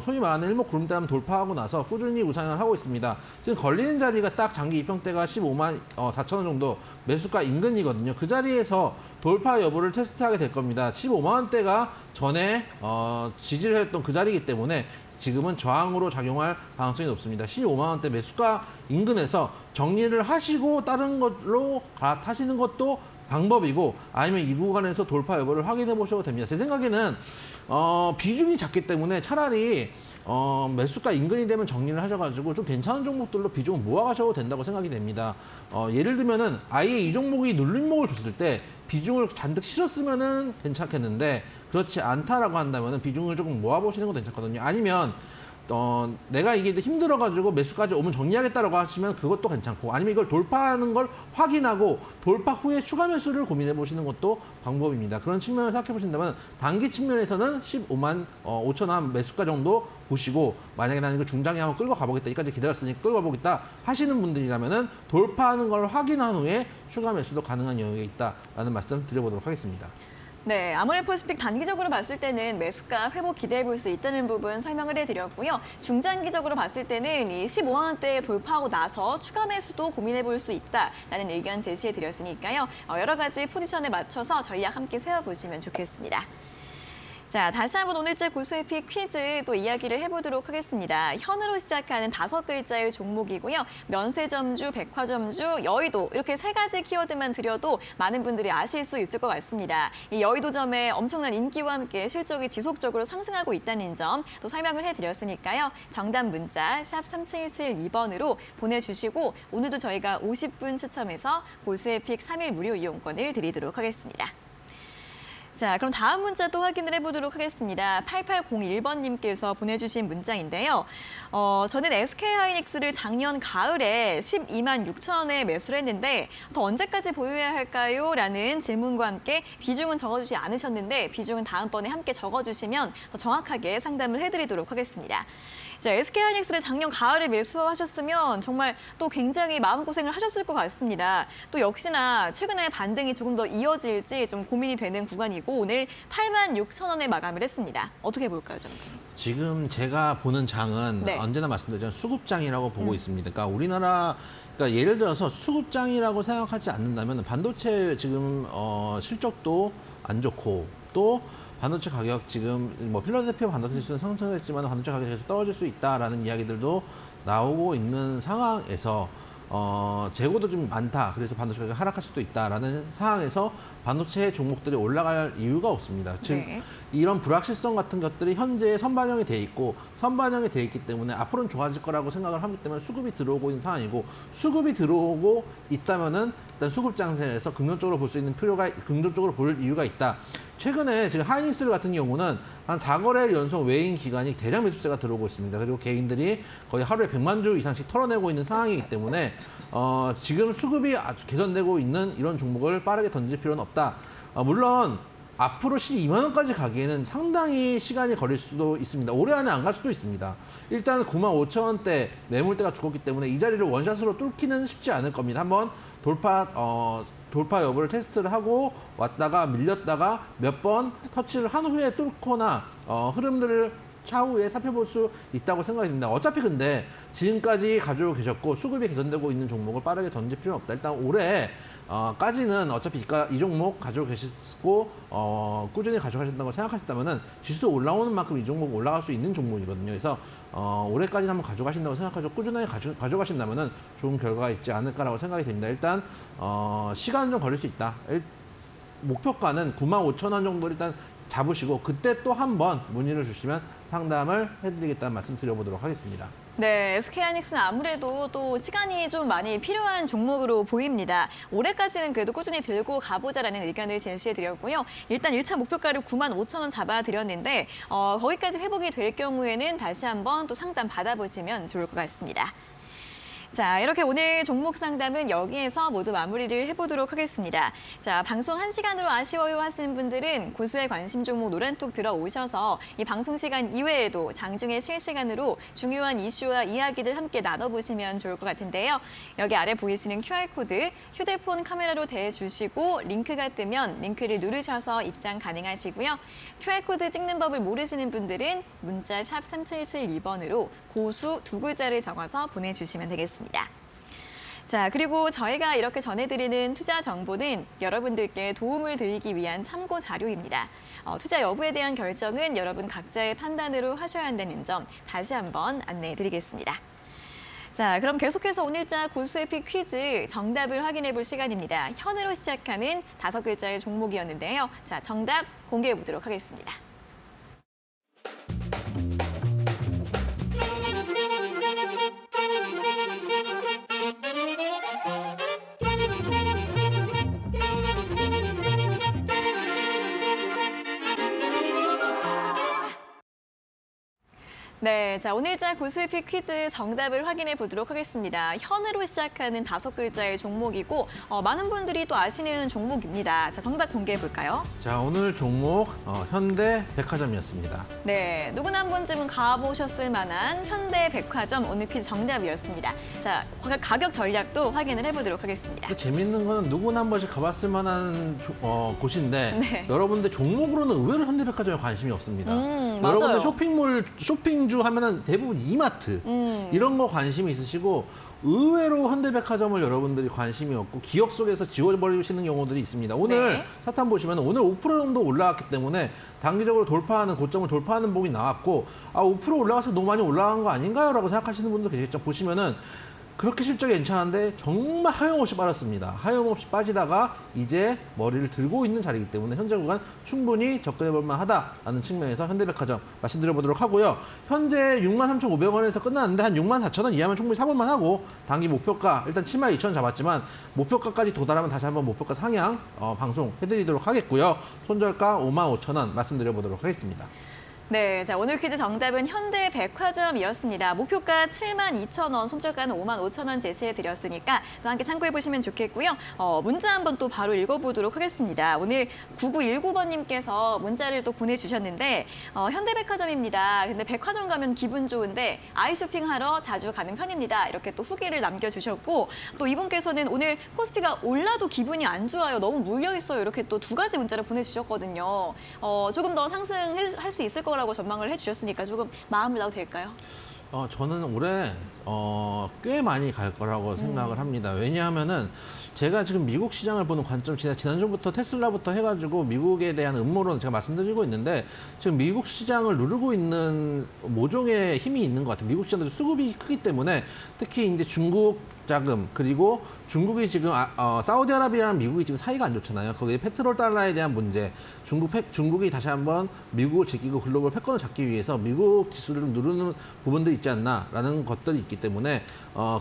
B: 소위 말하는 일목구름대함 돌파하고 나서 꾸준히 우상향을 하고 있습니다. 지금 걸리는 자리가 딱 장기 입형대가 15만 4천 원 정도 매수가 인근이거든요. 그 자리에서 돌파 여부를 테스트하게 될 겁니다. 15만 원대가 전에 지지를 했던 그 자리이기 때문에 지금은 저항으로 작용할 가능성이 높습니다. 15만 원대 매수가 인근에서 정리를 하시고 다른 걸로 갈아타시는 것도 방법이고, 아니면 이 구간에서 돌파 여부를 확인해 보셔도 됩니다. 제 생각에는 비중이 작기 때문에 차라리 매수가 인근이 되면 정리를 하셔가지고 좀 괜찮은 종목들로 비중을 모아가셔도 된다고 생각이 됩니다. 예를 들면은 아예 이 종목이 눌림목을 줬을 때 비중을 잔뜩 실었으면은 괜찮겠는데, 그렇지 않다라고 한다면은 비중을 조금 모아보시는 것도 괜찮거든요. 아니면 내가 이게 힘들어가지고 매수까지 오면 정리하겠다라고 하시면 그것도 괜찮고, 아니면 이걸 돌파하는 걸 확인하고 돌파 후에 추가 매수를 고민해 보시는 것도 방법입니다. 그런 측면을 생각해 보신다면 단기 측면에서는 15만 5천 원 매수가 정도 보시고, 만약에 나는 이거 중장기 한번 끌고 가보겠다, 여기까지 기다렸으니까 끌고 가보겠다 하시는 분들이라면은 돌파하는 걸 확인한 후에 추가 매수도 가능한 영역에 있다라는 말씀 드려보도록 하겠습니다.
A: 네, 아모레퍼시픽 단기적으로 봤을 때는 매수가 회복 기대해 볼 수 있다는 부분 설명을 해드렸고요. 중장기적으로 봤을 때는 이 15만 원대 돌파하고 나서 추가 매수도 고민해 볼 수 있다라는 의견 제시해 드렸으니까요. 여러 가지 포지션에 맞춰서 전략 함께 세워보시면 좋겠습니다. 자, 다시 한번 오늘자 고수의 픽 퀴즈 또 이야기를 해보도록 하겠습니다. 현으로 시작하는 5글자의 종목이고요. 면세점주, 백화점주, 여의도 이렇게 3가지 키워드만 드려도 많은 분들이 아실 수 있을 것 같습니다. 이 여의도점의 엄청난 인기와 함께 실적이 지속적으로 상승하고 있다는 점 또 설명을 해드렸으니까요. 정답 문자 샵 3772번으로 보내주시고, 오늘도 저희가 50분 추첨해서 고수의 픽 3일 무료 이용권을 드리도록 하겠습니다. 자, 그럼 다음 문자 또 확인을 해보도록 하겠습니다. 8801번님께서 보내주신 문자인데요. 저는 SK하이닉스를 작년 가을에 12만 6천 원에 매수를 했는데 더 언제까지 보유해야 할까요? 라는 질문과 함께 비중은 적어주지 않으셨는데 비중은 다음번에 함께 적어주시면 더 정확하게 상담을 해드리도록 하겠습니다. 자, SK하이닉스를 작년 가을에 매수하셨으면 정말 또 굉장히 마음고생을 하셨을 것 같습니다. 또 역시나 최근에 반등이 조금 더 이어질지 좀 고민이 되는 구간이고, 오늘 8만 6천 원에 마감을 했습니다. 어떻게 볼까요, 좀?
B: 지금 제가 보는 장은
A: 네.
B: 언제나 말씀드렸지만 수급장이라고 보고 있습니다. 그러니까 우리나라, 그러니까 예를 들어서 수급장이라고 생각하지 않는다면 반도체 지금 실적도 안 좋고, 또 반도체 가격 지금 뭐 필라델피아 반도체 지수는 상승을 했지만 반도체 가격이 계속 떨어질 수 있다라는 이야기들도 나오고 있는 상황에서 재고도 좀 많다. 그래서 반도체 가격이 하락할 수도 있다라는 상황에서 반도체 종목들이 올라갈 이유가 없습니다. 즉
A: 네.
B: 이런 불확실성 같은 것들이 현재 선반영이 돼 있고, 선반영이 돼 있기 때문에 앞으로는 좋아질 거라고 생각을 하기 때문에 수급이 들어오고 있는 상황이고, 수급이 들어오고 있다면은 일단 수급 장세에서 긍정적으로 볼 수 있는 필요가, 긍정적으로 볼 이유가 있다. 최근에 지금 하이닉스 같은 경우는 한 4거래일 연속 외인 기간이 대량 매수세가 들어오고 있습니다. 그리고 개인들이 거의 하루에 100만 주 이상씩 털어내고 있는 상황이기 때문에 지금 수급이 아주 개선되고 있는 이런 종목을 빠르게 던질 필요는 없다. 물론 앞으로 12만 원까지 가기에는 상당히 시간이 걸릴 수도 있습니다. 올해 안에 안 갈 수도 있습니다. 일단 9만 5천 원대 매물대가 죽었기 때문에 이 자리를 원샷으로 뚫기는 쉽지 않을 겁니다. 한번 돌파 여부를 테스트를 하고 왔다가 밀렸다가 몇 번 터치를 한 후에 뚫거나 흐름들을 차후에 살펴볼 수 있다고 생각이 듭니다. 어차피 근데 지금까지 가지고 계셨고 수급이 개선되고 있는 종목을 빠르게 던질 필요는 없다. 일단 올해 까지는 어차피 이 종목 가지고 계시고 꾸준히 가져가신다고 생각하셨다면은 지수 올라오는 만큼 이 종목 올라갈 수 있는 종목이거든요. 그래서 올해까지는 한번 가져가신다고 생각하시고 꾸준하게 가져가신다면은 좋은 결과가 있지 않을까라고 생각이 됩니다. 일단 시간은 좀 걸릴 수 있다. 목표가는 9만 5천 원 정도 일단 잡으시고 그때 또 한 번 문의를 주시면 상담을 해드리겠다는 말씀 드려보도록 하겠습니다.
A: 네, SK하이닉스는 아무래도 또 시간이 좀 많이 필요한 종목으로 보입니다. 올해까지는 그래도 꾸준히 들고 가보자라는 의견을 제시해드렸고요. 일단 1차 목표가를 9만 5천 원 잡아드렸는데 거기까지 회복이 될 경우에는 다시 한번 또 상담 받아보시면 좋을 것 같습니다. 자, 이렇게 오늘 종목 상담은 여기에서 모두 마무리를 해보도록 하겠습니다. 자, 방송 1시간으로 아쉬워요 하시는 분들은 고수의 관심 종목 노란톡 들어오셔서 이 방송 시간 이외에도 장중에 실시간으로 중요한 이슈와 이야기들 함께 나눠보시면 좋을 것 같은데요. 여기 아래 보이시는 QR코드 휴대폰 카메라로 대주시고 링크가 뜨면 링크를 누르셔서 입장 가능하시고요. QR코드 찍는 법을 모르시는 분들은 문자 샵 3772번으로 고수 2글자를 적어서 보내주시면 되겠습니다. 자, 그리고 저희가 이렇게 전해드리는 투자 정보는 여러분들께 도움을 드리기 위한 참고 자료입니다. 투자 여부에 대한 결정은 여러분 각자의 판단으로 하셔야 한다는 점 다시 한번 안내해드리겠습니다. 자, 그럼 계속해서 오늘자 고수의 픽 퀴즈 정답을 확인해 볼 시간입니다. 현으로 시작하는 5글자의 종목이었는데요. 자, 정답 공개해 보도록 하겠습니다. 네, 자, 오늘자 고수의 픽 퀴즈 정답을 확인해 보도록 하겠습니다. 현으로 시작하는 5글자의 종목이고 많은 분들이 또 아시는 종목입니다. 자, 정답 공개해 볼까요?
B: 자, 오늘 종목 현대백화점이었습니다.
A: 네, 누구나 한 번쯤은 가보셨을 만한 현대백화점 오늘 퀴즈 정답이었습니다. 자, 가격 전략도 확인을 해보도록 하겠습니다.
B: 근데 재밌는 거는 누구나 한 번씩 가봤을 만한 곳인데
A: 네.
B: 여러분들 종목으로는 의외로 현대백화점에 관심이 없습니다.
A: 맞아요.
B: 여러분들 쇼핑주 하면은 대부분 이마트 이런 거 관심이 있으시고 의외로 현대백화점을 여러분들이 관심이 없고 기억 속에서 지워버리시는 경우들이 있습니다. 오늘
A: 네.
B: 사탄 보시면 오늘 5% 정도 올라왔기 때문에 단기적으로 돌파하는 고점을 돌파하는 복이 나왔고 5% 올라가서 너무 많이 올라간 거 아닌가요? 라고 생각하시는 분도 계시겠죠. 보시면은 그렇게 실적이 괜찮은데 정말 하염없이 빠졌습니다. 하염없이 빠지다가 이제 머리를 들고 있는 자리이기 때문에 현재 구간 충분히 접근해볼 만하다라는 측면에서 현대백화점 말씀드려보도록 하고요. 현재 63,500원에서 끝났는데 한 64,000원 이하면 충분히 사볼 만하고 단기 목표가 일단 72,000원 잡았지만 목표가까지 도달하면 다시 한번 목표가 상향 방송해드리도록 하겠고요. 손절가 55,000원 말씀드려보도록 하겠습니다.
A: 네, 자, 오늘 퀴즈 정답은 현대백화점이었습니다. 목표가 72,000원, 손절가는 55,000원 제시해드렸으니까 또 함께 참고해보시면 좋겠고요. 문자 한번 또 바로 읽어보도록 하겠습니다. 오늘 9919번님께서 문자를 또 보내주셨는데 현대백화점입니다. 근데 백화점 가면 기분 좋은데 아이쇼핑하러 자주 가는 편입니다. 이렇게 또 후기를 남겨주셨고 또 이분께서는 오늘 코스피가 올라도 기분이 안 좋아요. 너무 물려있어요. 이렇게 또 2가지 문자를 보내주셨거든요. 조금 더 상승할 수 있을 거라고 전망을 해주셨으니까 조금 마음을 놔도 될까요?
B: 저는 올해 꽤 많이 갈 거라고 생각을 합니다. 왜냐하면은 제가 지금 미국 시장을 보는 관점, 지난주부터 테슬라부터 해가지고 미국에 대한 음모론 제가 말씀드리고 있는데 지금 미국 시장을 누르고 있는 모종의 힘이 있는 것 같아요. 미국 시장도 수급이 크기 때문에 특히 이제 중국 자금 그리고 중국이 지금 사우디아라비아랑 미국이 지금 사이가 안 좋잖아요. 거기에 페트롤 달러에 대한 문제, 중국이 다시 한번 미국을 지키고 글로벌 패권을 잡기 위해서 미국 지수를 누르는 부분들이 있지 않나라는 것들이 있기 때문에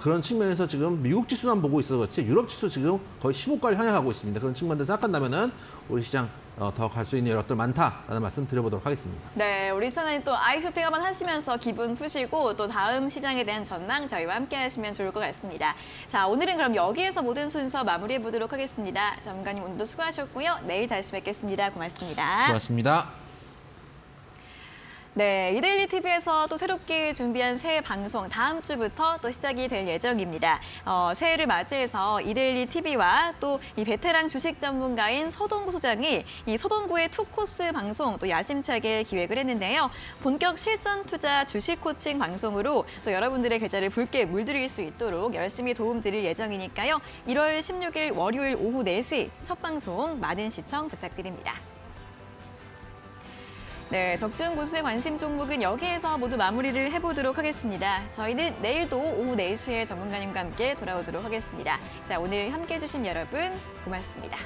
B: 그런 측면에서 지금 미국 지수만 보고 있어 그렇지 유럽 지수 지금 거의 15가를 향해가고 있습니다. 그런 측면들 생각한다면은 우리 시장 더 갈 수 있는 여력들 많다라는 말씀 드려보도록 하겠습니다.
A: 네, 우리 시청자님 또 아이쇼핑 한번 하시면서 기분 푸시고 또 다음 시장에 대한 전망 저희와 함께 하시면 좋을 것 같습니다. 자, 오늘은 그럼 여기에서 모든 순서 마무리해 보도록 하겠습니다. 전문가님 오늘도 수고하셨고요. 내일 다시 뵙겠습니다. 고맙습니다.
B: 수고하셨습니다.
A: 네, 이데일리 TV에서 또 새롭게 준비한 새해 방송 다음 주부터 또 시작이 될 예정입니다. 새해를 맞이해서 이데일리 TV와 또 이 베테랑 주식 전문가인 서동구 소장이 이 서동구의 투코스 방송 또 야심차게 기획을 했는데요. 본격 실전 투자 주식 코칭 방송으로 또 여러분들의 계좌를 붉게 물들일 수 있도록 열심히 도움 드릴 예정이니까요. 1월 16일 월요일 오후 4시 첫 방송 많은 시청 부탁드립니다. 네, 적중 고수의 관심 종목은 여기에서 모두 마무리를 해보도록 하겠습니다. 저희는 내일도 오후 4시에 전문가님과 함께 돌아오도록 하겠습니다. 자, 오늘 함께해 주신 여러분 고맙습니다.